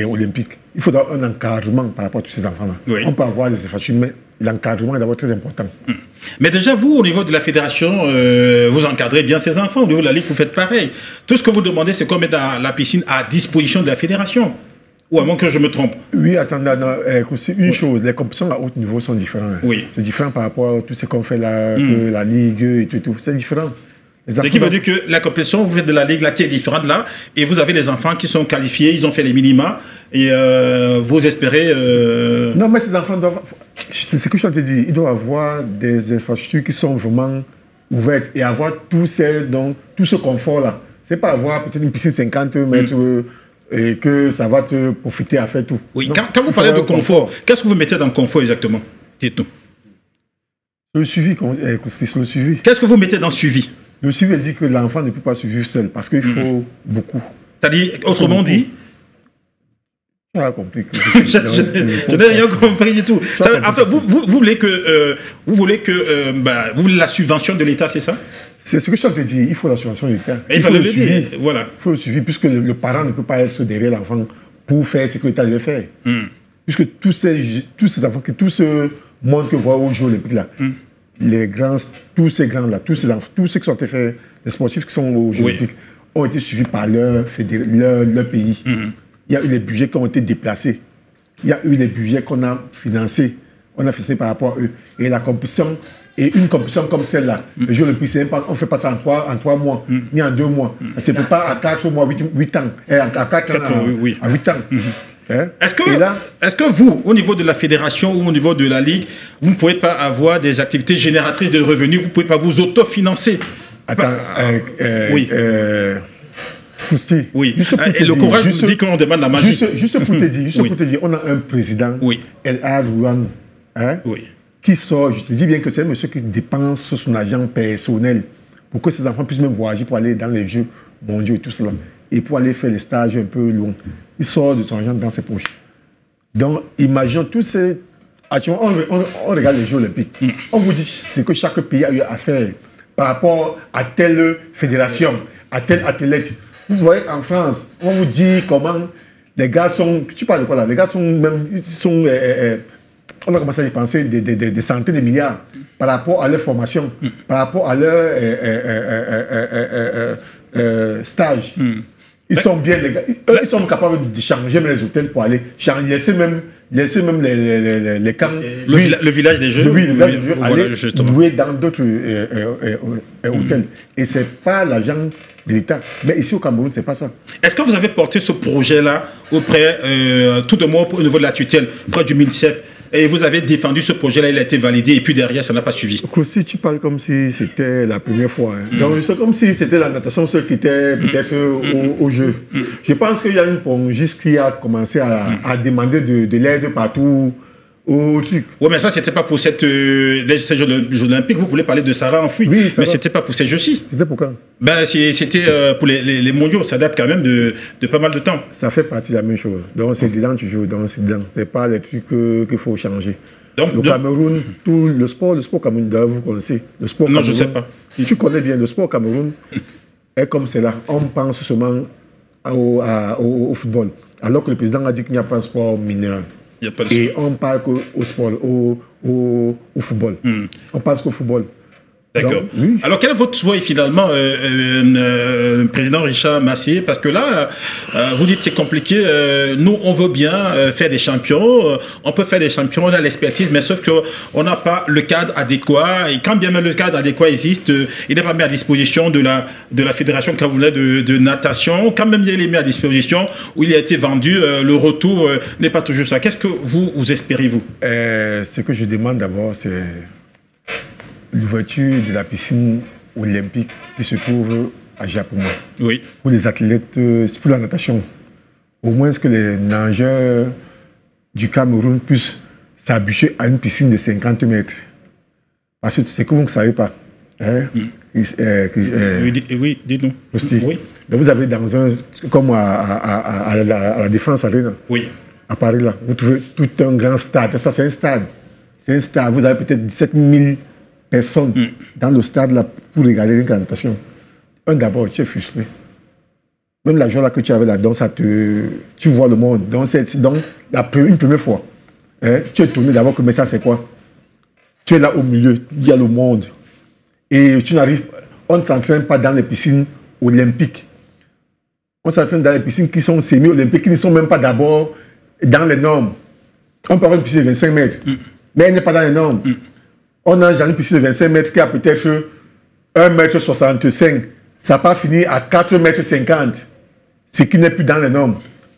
olympique, il faudra un encadrement par rapport à tous ces enfants-là.
Oui.
On peut avoir des infrastructures, mais l'encadrement est d'abord très important.
Mais déjà, vous, au niveau de la fédération, vous encadrez bien ces enfants. Au niveau de la Ligue, vous faites pareil. Tout ce que vous demandez, c'est qu'on mette la piscine à disposition de la fédération. Ou à moins que je me trompe.
Oui, attendez, c'est une chose. Les compétitions à haut niveau sont différentes.
Oui.
C'est différent par rapport à tout ce qu'on fait là, que la Ligue et tout. C'est différent.
Ce qui veut dire que la compétition, vous faites de la Ligue là qui est différente là, et vous avez des enfants qui sont qualifiés, ils ont fait les minima, et vous espérez...
Non, mais ces enfants doivent... C'est ce que je te dis. Ils doivent avoir des infrastructures qui sont vraiment ouvertes et avoir tout ce confort-là. C'est pas avoir peut-être une piscine 50 mètres et que ça va te profiter à faire tout.
Oui,
non,
quand vous parlez de confort, qu'est-ce que vous mettez dans le confort exactement? Dites-nous.
Le suivi, c'est le suivi.
Qu'est-ce que vous mettez dans le suivi?
Le suivi dit que l'enfant ne peut pas survivre seul parce qu'il faut beaucoup.
C'est-à-dire, autrement dit...
Tu as compris.
Je n'ai rien compris du tout. Enfin, vous voulez la subvention de l'État, c'est ça?
C'est ce que je te dis, il faut la subvention de l'État.
Il faut le suivi. Voilà.
Il faut le suivi, puisque le parent ne peut pas être derrière l'enfant pour faire ce que l'État devait faire. Puisque tous ces enfants, tout ce monde que vous voyez aux Jeux Olympiques là, les grands, tous ces grands là, tous ceux qui sont faits, les sportifs qui sont aux Jeux Olympiques, ont été suivis par leur pays. Il y a eu les budgets qui ont été déplacés. Il y a eu les budgets qu'on a financés. On a financé par rapport à eux. Et la compétition, et une compétition comme celle-là, les Jeux Olympiques, on ne fait pas ça en 3 mois, ni en 2 mois. Ça ne se peut pas à 4 mois, 8 ans. À 4 ans, à 8 ans.
Est-ce que vous, au niveau de la fédération ou au niveau de la Ligue, vous ne pouvez pas avoir des activités génératrices de revenus, vous ne pouvez pas vous autofinancer?
Attends,
oui.
Fousti,
oui. Et le courage nous dit qu'on demande la magie.
Juste pour te dire, on a un président, El Arouan, qui sort, je te dis bien que c'est un monsieur qui dépense sur son argent personnel pour que ses enfants puissent même voyager pour aller dans les Jeux mondiaux et tout cela, et pour aller faire les stages un peu loin. Il sort de son argent dans ses poches. Donc, imaginons tous ces... On regarde les Jeux Olympiques. On vous dit ce que chaque pays a eu à faire par rapport à telle fédération, à tel athlète. Vous voyez, en France, on vous dit comment les gars sont... Tu parles de quoi là? Les gars sont même... on a commencé à y penser des centaines de milliards par rapport à leur formation, par rapport à leur stage. Ils sont bien, les gars. Ils sont capables de changer les hôtels pour aller laisser même les camps.
Le village des Jeux.
Oui, le village des Jeux, aller louer dans d'autres hôtels. Et ce n'est pas l'argent de l'État. Mais ici au Cameroun, ce n'est pas ça.
Est-ce que vous avez porté ce projet-là auprès, tout de moins au niveau de la tutelle, près du MINSEP, et vous avez défendu ce projet-là, il a été validé, et puis derrière, ça n'a pas suivi?
Si tu parles comme si c'était la première fois. Donc, c'est comme si c'était la natation seule qui était peut-être au jeu. Je pense qu'il y a une pongiste qui a commencé à demander de l'aide partout au truc.
Oui, mais ça, c'était pas pour ces Jeux Olympiques. Vous voulez parler de Sarah Enfuie.
Oui,
mais c'était pas pour ces Jeux-ci.
C'était pour quand?
C'était pour les mondiaux. Ça date quand même de pas mal de temps.
Ça fait partie de la même chose. Donc, c'est dedans toujours. Donc, c'est dedans. C'est pas les trucs qu'il faut changer. Donc, le Cameroun, tout le sport Cameroun, vous connaissez. Le sport
non,
Cameroun,
je sais pas.
Tu connais bien le sport Cameroun. Est comme c'est là. On pense seulement au football. Alors que le président a dit qu'il n'y a pas de sport mineur. Et on parle au sport, au football. On pense qu'au football.
D'accord. Oui. Alors, quel est votre souhait finalement, président Richard Massier? Parce que là, vous dites c'est compliqué. Nous, on veut bien faire des champions. On peut faire des champions, on a l'expertise, mais sauf qu'on n'a pas le cadre adéquat. Et quand bien même le cadre adéquat existe, il n'est pas mis à disposition de la fédération camerounaise de natation. Quand même il est mis à disposition, où il a été vendu, le retour n'est pas toujours ça. Qu'est-ce que vous espérez, vous?
Ce que je demande d'abord, c'est l'ouverture de la piscine olympique qui se trouve à Japoma.
Oui.
Pour les athlètes, pour la natation. Au moins que les nageurs du Cameroun puissent s'habituer à une piscine de 50 mètres. Parce que c'est que vous ne savez pas. Hein?
Oui, dites-nous.
Oui. Donc vous avez dans un, comme à la Défense Arena,
oui.
À Paris, là, vous trouvez tout un grand stade. Ça, c'est un stade. C'est un stade. Vous avez peut-être 17 000 personnes dans le stade là, pour regarder la natation. D'abord, tu es frustré. Même la joie là, que tu avais là-dedans, tu vois le monde. Donc, une première fois, hein, tu es étonné d'abord que mais ça, c'est quoi? Tu es là au milieu, il y a le monde. Et tu n'arrives, on ne s'entraîne pas dans les piscines olympiques. On s'entraîne dans les piscines qui sont semi-olympiques, qui ne sont même pas d'abord dans les normes. On peut avoir une piscine de 25 mètres, mais elle n'est pas dans les normes. On a une piscine de 25 mètres qui a peut-être 1,65 m. Ça n'a pas fini à 4,50 m, ce qui n'est plus dans les normes.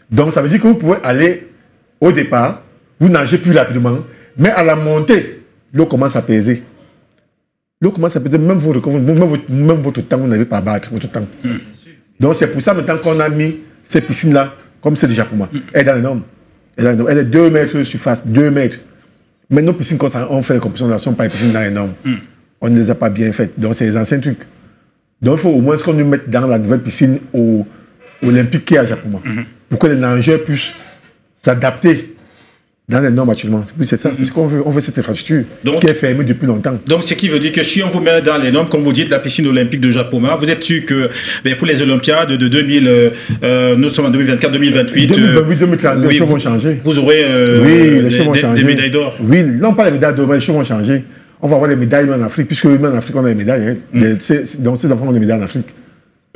Donc ça veut dire que vous pouvez aller au départ, vous nagez plus rapidement, mais à la montée, l'eau commence à peser. L'eau commence à peser, même votre temps, vous n'avez pas à battre votre temps. Donc c'est pour ça maintenant qu'on a mis ces piscines-là, comme c'est déjà pour moi. Elle est dans les normes. Elle est 2 mètres de surface, 2 mètres. Mais nos piscines, quand on fait les compétitions, ne sont pas les piscines dans les normes. On ne les a pas bien faites. Donc c'est les anciens trucs. Donc il faut au moins qu'on nous mette dans la nouvelle piscine olympique qui est à Japon. Pour que les nageurs puissent s'adapter dans les normes actuellement. C'est ça, c'est ce qu'on veut. On veut cette infrastructure qui est fermée depuis longtemps.
Donc, ce qui veut dire que si on vous met dans les normes, comme vous dites, la piscine olympique de Japoma, vous êtes sûr que pour les Olympiades de 2000, nous sommes en 2024, 2028...
2028, 2032, les choses vont changer.
Vous aurez des médailles d'or.
Oui, non pas les médailles d'or, mais les choses vont changer. On va avoir des médailles en Afrique, puisque même en Afrique, on a des médailles. Donc, ces enfants ont des médailles en Afrique.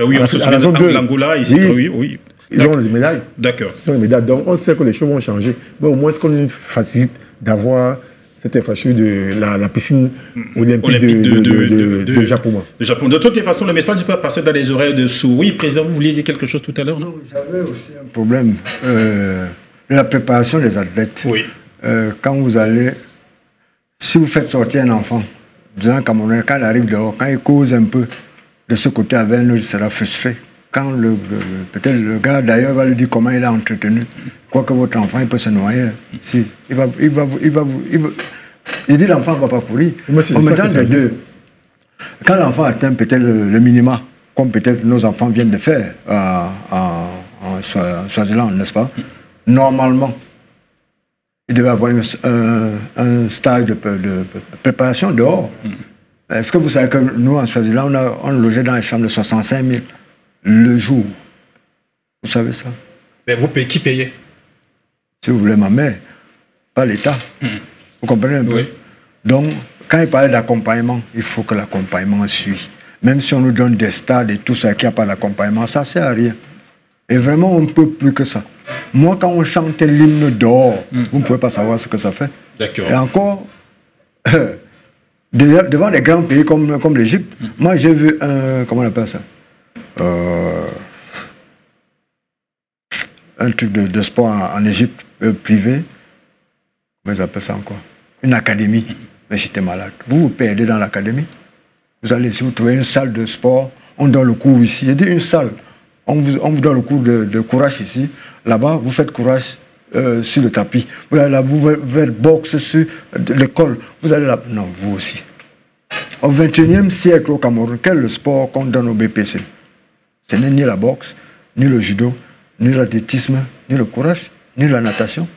Oui, on se souvient de l'Angola, ici. Oui.
Ils ont des médailles.
D'accord.
Ils ont des médailles. Donc, on sait que les choses vont changer. Mais au moins, est-ce qu'on facilite d'avoir cette infrastructure de la piscine olympique de Japon.
De toutes les façons, le message peut passer dans les oreilles de Sou. Oui, président, vous vouliez dire quelque chose tout à l'heure, non?
J'avais aussi un problème de la préparation des athlètes.
Oui.
Quand vous allez, si vous faites sortir un enfant, disons Camerounais, quand il arrive dehors, quand il cause un peu de ce côté avec nous, il sera frustré. Quand peut-être le gars d'ailleurs va lui dire comment il a entretenu, quoique votre enfant il peut se noyer. Si, il dit l'enfant ne va pas courir. En même temps, les deux. Quand l'enfant atteint peut-être le minima, comme peut-être nos enfants viennent de faire en Swaziland, n'est-ce pas? Normalement, il devait avoir un stage de préparation dehors. Est-ce que vous savez que nous, en Swaziland, on logeait dans les chambres de 65 000 le jour? Vous savez ça?
Mais vous payez, qui payait?
Si vous voulez, ma mère, pas l'État. Vous comprenez un peu?
Oui.
Donc, quand il parlait d'accompagnement, il faut que l'accompagnement suive. Même si on nous donne des stades et tout ça, qu'il n'y a pas d'accompagnement, ça ne sert à rien. Et vraiment, on ne peut plus que ça. Moi, quand on chantait l'hymne dehors, vous ne pouvez pas savoir ce que ça fait.
D'accord.
Et encore, devant les grands pays comme l'Égypte, moi j'ai vu comment on appelle ça? Un truc de sport en Égypte, privé. Comment ils appellent ça encore? Une académie. Mais j'étais malade. Vous perdez dans l'académie. Vous allez, si vous trouvez une salle de sport, on donne le cours ici. Il y a une salle. On vous donne le cours de courage ici. Là-bas, vous faites courage sur le tapis. Vous allez là, vous faites boxe sur l'école. Vous allez là. Non, vous aussi. Au XXIe siècle au Cameroun, quel est le sport qu'on donne au BPC? Ce n'est ni la boxe, ni le judo, ni l'athlétisme, ni le courage, ni la natation.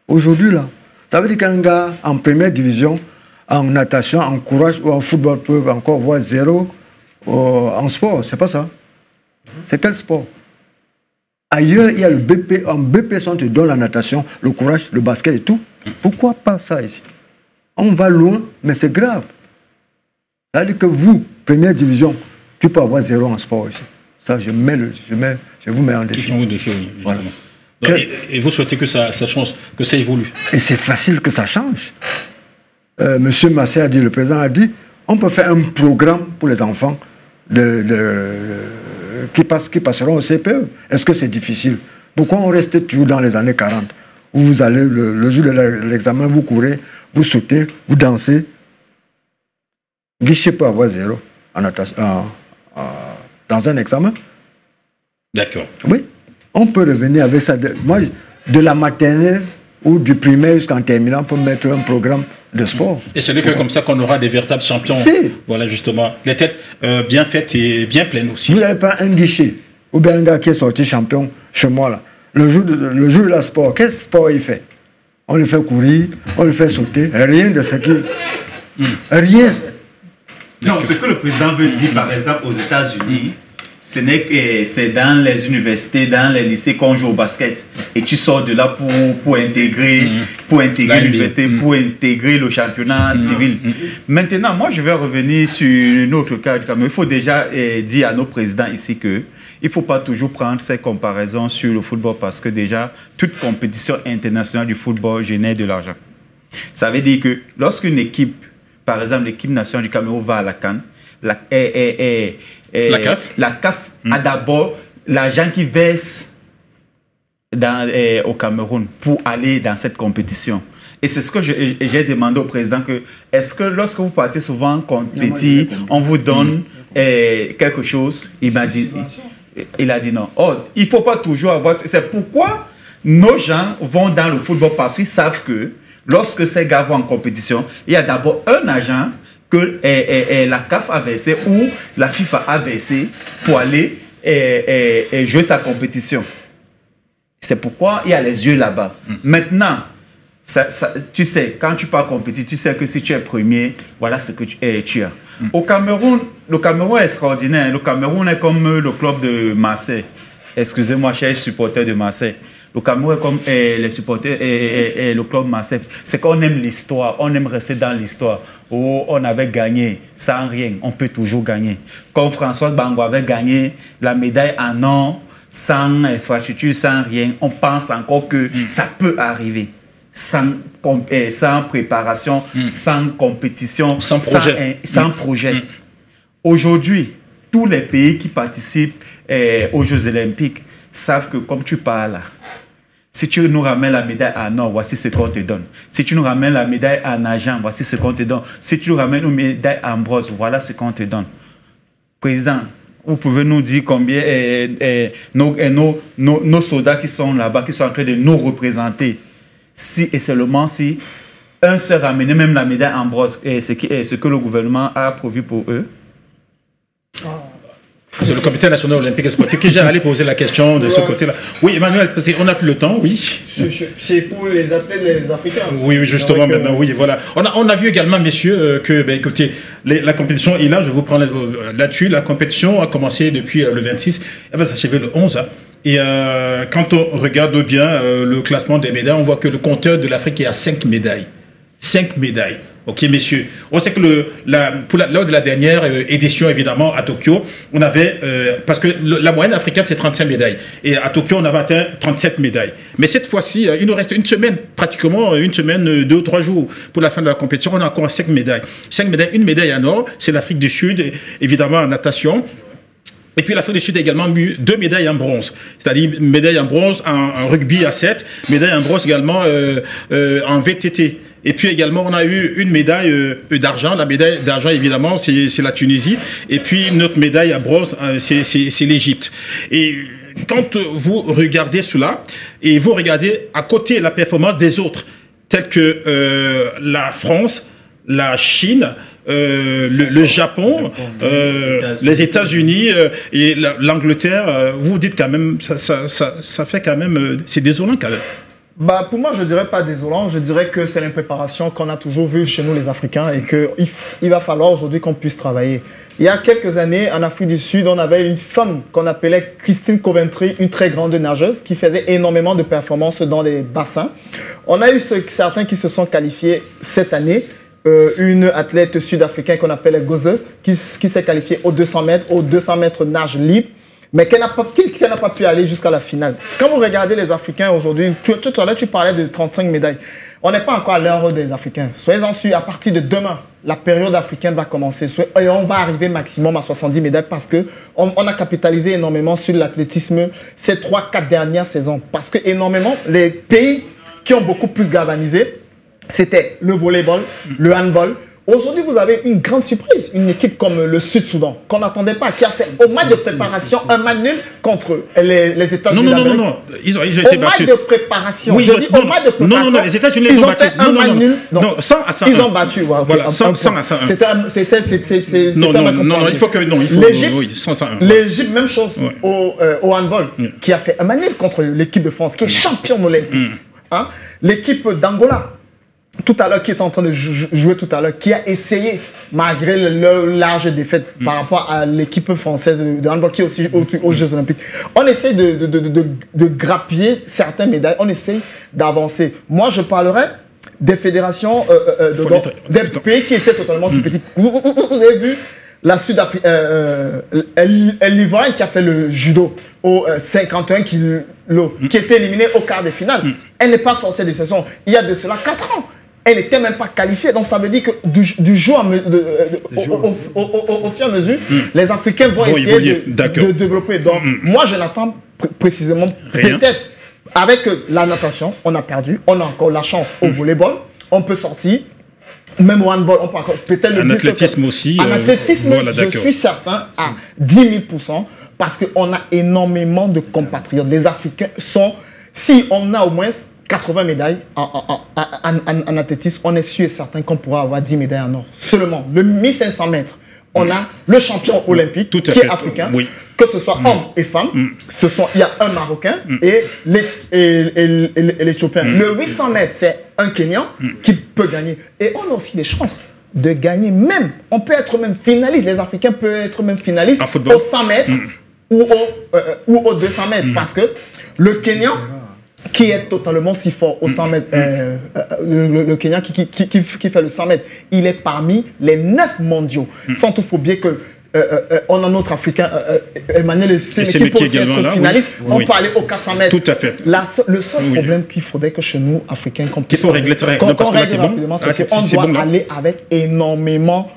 Aujourd'hui, là, ça veut dire qu'un gars en première division, en natation, en courage ou en football peut encore voir 0 en sport. C'est pas ça. C'est quel sport? Ailleurs, il y a le BP. En BP, on te donne la natation, le courage, le basket et tout. Pourquoi pas ça ici? On va loin, mais c'est grave. C'est-à-dire que vous, première division, tu peux avoir 0 en sport ici. Ça, je vous mets en défi.
Voilà. Et vous souhaitez que ça change, que ça évolue?
Et c'est facile que ça change. Monsieur Massé a dit, le président a dit, on peut faire un programme pour les enfants qui passeront au CPE. Est-ce que c'est difficile? Pourquoi on reste toujours dans les années 40 où vous allez, le jour de l'examen, vous courez, vous sautez, vous dansez. Guichet peut avoir 0 dans un examen.
D'accord.
Oui. On peut revenir avec ça. De la maternelle ou du primaire jusqu'en terminale, on peut mettre un programme de sport.
Et ce n'est que comme ça qu'on aura des véritables champions. Voilà, justement. Les têtes bien faites et bien pleines aussi.
Vous n'avez pas un guichet ou bien un gars qui est sorti champion chez moi, là. Le jour de la sport, quel sport il fait? On le fait courir, on le fait sauter. Rien de ce qui... Rien.
Non, ce que le président veut dire, par exemple, aux États-Unis, c'est dans les universités, dans les lycées qu'on joue au basket. Et tu sors de là pour intégrer l'université, pour intégrer le championnat civil. Maintenant, moi, je vais revenir sur une autre cas du Cameroun. Il faut déjà dire à nos présidents ici que il ne faut pas toujours prendre ces comparaisons sur le football parce que déjà, toute compétition internationale du football génère de l'argent. Ça veut dire que lorsqu'une équipe, par exemple l'équipe nationale du Cameroun va à la CAN, la CAF a d'abord l'argent qui verse au Cameroun pour aller dans cette compétition. Et c'est ce que j'ai demandé au président, que est-ce que lorsque vous partez souvent compétir, on vous donne quelque chose? Il a dit non. Oh, il ne faut pas toujours avoir... C'est pourquoi nos gens vont dans le football, parce qu'ils savent que lorsque ces gars vont en compétition, il y a d'abord un agent que la CAF a versé ou la FIFA a versé pour aller jouer sa compétition. C'est pourquoi il y a les yeux là-bas. Maintenant, tu sais, quand tu pars compétir, tu sais que si tu es premier, voilà ce que tu as. Au Cameroun, le Cameroun est extraordinaire. Le Cameroun est comme le club de Marseille. Excusez-moi, chers supporters de Marseille. Le Cameroun est comme les supporters et le club Marseille. C'est qu'on aime l'histoire, on aime rester dans l'histoire. Oh, on avait gagné sans rien, on peut toujours gagner. Comme François Bango avait gagné la médaille en or, sans infrastructure, sans rien, on pense encore que ça peut arriver. Sans préparation, sans compétition, sans projet. Aujourd'hui, tous les pays qui participent aux Jeux Olympiques savent que comme tu parles là, si tu nous ramènes la médaille en or, voici ce qu'on te donne. Si tu nous ramènes la médaille en argent, voici ce qu'on te donne. Si tu nous ramènes une médaille en bronze, voilà ce qu'on te donne. Président, vous pouvez nous dire combien nos soldats qui sont là-bas, qui sont en train de nous représenter, si et seulement si un seul ramenait même la médaille en bronze, ce que le gouvernement a prévu pour eux?
C'est le comité national olympique et sportif qui est allé poser la question de ce côté-là. Oui, Emmanuel, on n'a plus le temps, oui.
C'est pour les athlètes, les Africains.
Oui, justement, maintenant, oui, voilà. On a vu également, messieurs, que, écoutez, la compétition, et là, je vous prends là-dessus, la compétition a commencé depuis le 26, elle va s'achever le 11. Et quand on regarde bien le classement des médailles, on voit que le compteur de l'Afrique est à 5 médailles. 5 médailles. Ok, messieurs. On sait que lors de la dernière édition, évidemment, à Tokyo, on avait... parce que la moyenne africaine, c'est 35 médailles. Et à Tokyo, on avait atteint 37 médailles. Mais cette fois-ci, il nous reste une semaine, pratiquement une semaine, 2 ou 3 jours pour la fin de la compétition. On a encore 5 médailles. 5 médailles, une médaille en or, c'est l'Afrique du Sud, évidemment, en natation. Et puis l'Afrique du Sud a également eu 2 médailles en bronze, c'est-à-dire médaille en bronze en rugby à 7, médaille en bronze également en VTT. Et puis également, on a eu une médaille d'argent. La médaille d'argent, évidemment, c'est la Tunisie. Et puis notre médaille à bronze, c'est l'Égypte. Et quand vous regardez cela, et vous regardez à côté la performance des autres, tels que la France, la Chine, le Japon, les États-Unis et l'Angleterre, vous dites quand même, ça fait quand même, c'est désolant quand même.
Bah, pour moi, je ne dirais pas désolant, je dirais que c'est l'impréparation qu'on a toujours vue chez nous les Africains et qu'il va falloir aujourd'hui qu'on puisse travailler. Il y a quelques années, en Afrique du Sud, on avait une femme qu'on appelait Christine Coventry, une très grande nageuse qui faisait énormément de performances dans les bassins. On a eu certains qui se sont qualifiés cette année. une athlète sud-africaine qu'on appelle Goze, qui s'est qualifiée aux 200 mètres, nage libre, mais qui n'a pas pu aller jusqu'à la finale. Quand vous regardez les Africains aujourd'hui, tout à l'heure tu parlais de 35 médailles. On n'est pas encore à l'heure des Africains. Soyez-en sûrs, à partir de demain, la période africaine va commencer et on va arriver maximum à 70 médailles parce qu'on a capitalisé énormément sur l'athlétisme ces 3-4 dernières saisons. Parce que énormément, les pays qui ont beaucoup plus galvanisé, c'était le volleyball, le handball. Aujourd'hui, vous avez une grande surprise, une équipe comme le Sud-Soudan, qu'on n'attendait pas, qui a fait au match de préparation un match nul contre les États-Unis d'Amérique.
Non, ils ont été battus.
Au match de préparation,
oui,
je dis au match de préparation,
non, les États-Unis
ils
ont
ont
battu.
fait un match nul.
Non, 100 à 101.
Ils ont battu.
Voilà, 100 à 101.
C'était
non, il faut que non, il faut
l'Égypte,
101.
L'Égypte, même chose au handball, qui a fait un match nul contre l'équipe de France, qui est championne olympique. Hein? L'équipe d'Angola, tout à l'heure, qui est en train de jouer tout à l'heure, qui a essayé, malgré leur large défaite par rapport à l'équipe française de handball, qui est aussi aux Jeux Olympiques. On essaie de grappiller certaines médailles, on essaie d'avancer. Moi, je parlerai des fédérations, des pays qui étaient totalement si petits. Vous avez vu la Sud-Afrique, l'Ivoirienne qui a fait le judo au 51 kilos, qui était éliminée au quart de finale. Elle n'est pas sortie des saisons. Il y a de cela 4 ans. Elle n'était même pas qualifiée. Donc ça veut dire que du jour au fur et à mesure, les Africains vont essayer de développer. Donc moi, je n'attends précisément peut-être avec la natation, on a perdu. On a encore la chance au volleyball. On peut sortir. Même au handball, on peut encore peut-être le
athlétisme aussi.
En athlétisme, voilà, je suis certain à 10 000% parce qu'on a énormément de compatriotes. Les Africains sont, si on a au moins 80 médailles en athlétisme, on est sûr et certain qu'on pourra avoir 10 médailles en or. Seulement, le 1500 mètres, on a le champion olympique qui est africain, que ce soit homme et femme. Il y a un Marocain et l'Éthiopien. Le 800 mètres, c'est un Kenyan qui peut gagner. Et on a aussi des chances de gagner même. On peut être même finaliste. Les Africains peuvent être même finalistes au 100 mètres ou au 200 mètres. Parce que le Kenyan, qui est totalement si fort au 100 mètres, le Kenya qui fait le 100 mètres, il est parmi les 9 mondiaux. Sans tout faut bien que on a notre Africain, Emmanuel qui peut aussi être finaliste, on peut aller aux 400 mètres.
Tout à fait.
Le seul problème qu'il faudrait que chez nous, Africains, qu'on
puisse régler
rapidement, c'est qu'on doit aller avec énormément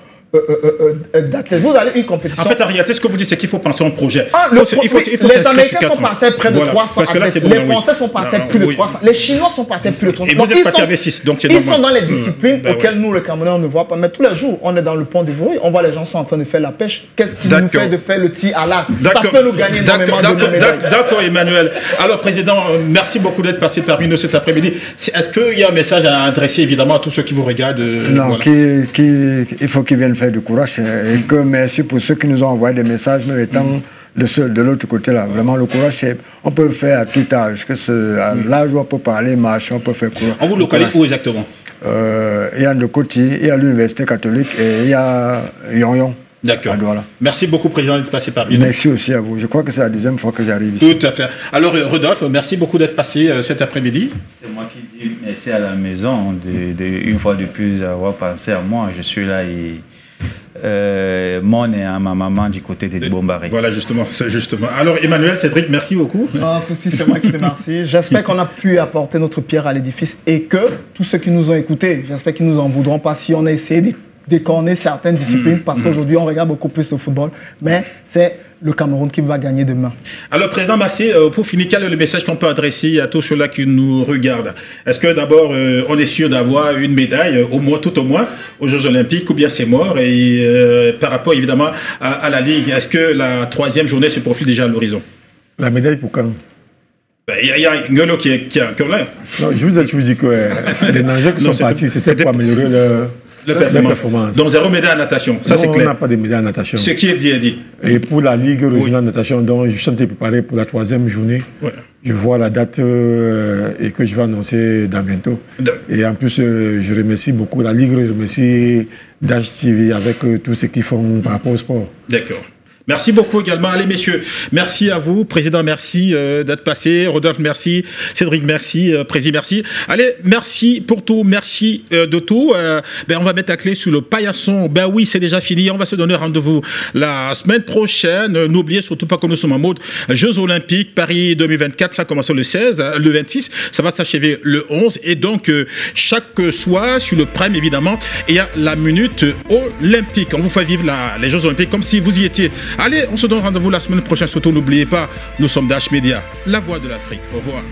d'athlètes. Vous avez une compétition.
En fait, en réalité, ce que vous dites, c'est qu'il faut penser en projet.
Les Américains sont partis près de 300 athlètes. Les Français sont partis plus de 300. Les Chinois sont partis plus de 300.
Et vous êtes partis avec 6, donc c'est
normal. Ils sont dans les disciplines auxquelles nous, le Camerounais, on ne voit pas. Mais tous les jours, on est dans le pont d'Ivoire, on voit les gens sont en train de faire la pêche. Qu'est-ce qui nous fait de faire le tir à l'arc? Ça peut nous gagner énormément de médailles.
D'accord, Emmanuel. Alors, Président, merci beaucoup d'être passé parmi nous cet après-midi. Est-ce qu'il y a un message à adresser, évidemment, à tous ceux qui vous regardent?
Non, il faut qu'ils viennent faire du courage. Et que merci pour ceux qui nous ont envoyé des messages, même étant de l'autre côté là. Vraiment, le courage, on peut le faire à tout âge. À l'âge où on peut parler, marcher, on peut faire courage.
On vous localise où exactement?
Il y a Ndokoti, il y a l'Université catholique et il y a Yon.
D'accord. Merci beaucoup, Président, d'être passé par nous.
Merci aussi à vous. Je crois que c'est la 2e fois que j'arrive ici.
Tout à fait. Alors, Rodolphe, merci beaucoup d'être passé cet après-midi.
C'est moi qui dis merci à la maison, une fois de plus, avoir pensé à moi. Je suis là et mon et à ma maman du côté des Bombaré.
Voilà, justement. Alors, Emmanuel, Cédric, merci beaucoup.
C'est moi qui te remercie. J'espère qu'on a pu apporter notre pierre à l'édifice et que tous ceux qui nous ont écoutés, j'espère qu'ils ne nous en voudront pas si on a essayé de décorner certaines disciplines parce qu'aujourd'hui, on regarde beaucoup plus le football. Mais c'est le Cameroun qui va gagner demain. Alors, Président Massé, pour finir, quel est le message qu'on peut adresser à tous ceux-là qui nous regardent? Est-ce que d'abord, on est sûr d'avoir une médaille, tout au moins, aux Jeux Olympiques, ou bien c'est mort? Et par rapport, évidemment, à la Ligue, est-ce que la 3e journée se profile déjà à l'horizon?
La médaille pour quand?
Il y a Ngolo qui est là.
Non, je vous dis que les nageurs qui sont partis, c'était pour améliorer leur performance.
Donc 0 médaille en natation, ça c'est clair.
On n'a pas de médaille en natation.
Ce qui est dit est dit.
Et pour la Ligue régionale de natation, dont je suis en train de préparer pour la 3e journée, je vois la date et que je vais annoncer dans bientôt. Et en plus, je remercie beaucoup la Ligue, je remercie Dash TV avec tout ce qu'ils font par rapport au sport.
D'accord. Merci beaucoup également. Allez, messieurs, merci à vous. Président, merci d'être passé. Rodolphe, merci. Cédric, merci. Président, merci. Allez, merci pour tout. Merci de tout. On va mettre la clé sur le paillasson. Ben oui, c'est déjà fini. On va se donner rendez-vous la semaine prochaine. N'oubliez surtout pas que nous sommes en mode Jeux Olympiques Paris 2024. Ça commence le 16, le 26. Ça va s'achever le 11. Et donc, chaque soir, sur le Prime, évidemment, il y a la minute olympique. On vous fait vivre les Jeux Olympiques comme si vous y étiez. Allez, on se donne rendez-vous la semaine prochaine. Surtout, n'oubliez pas, nous sommes Dash Media, la voix de l'Afrique. Au revoir.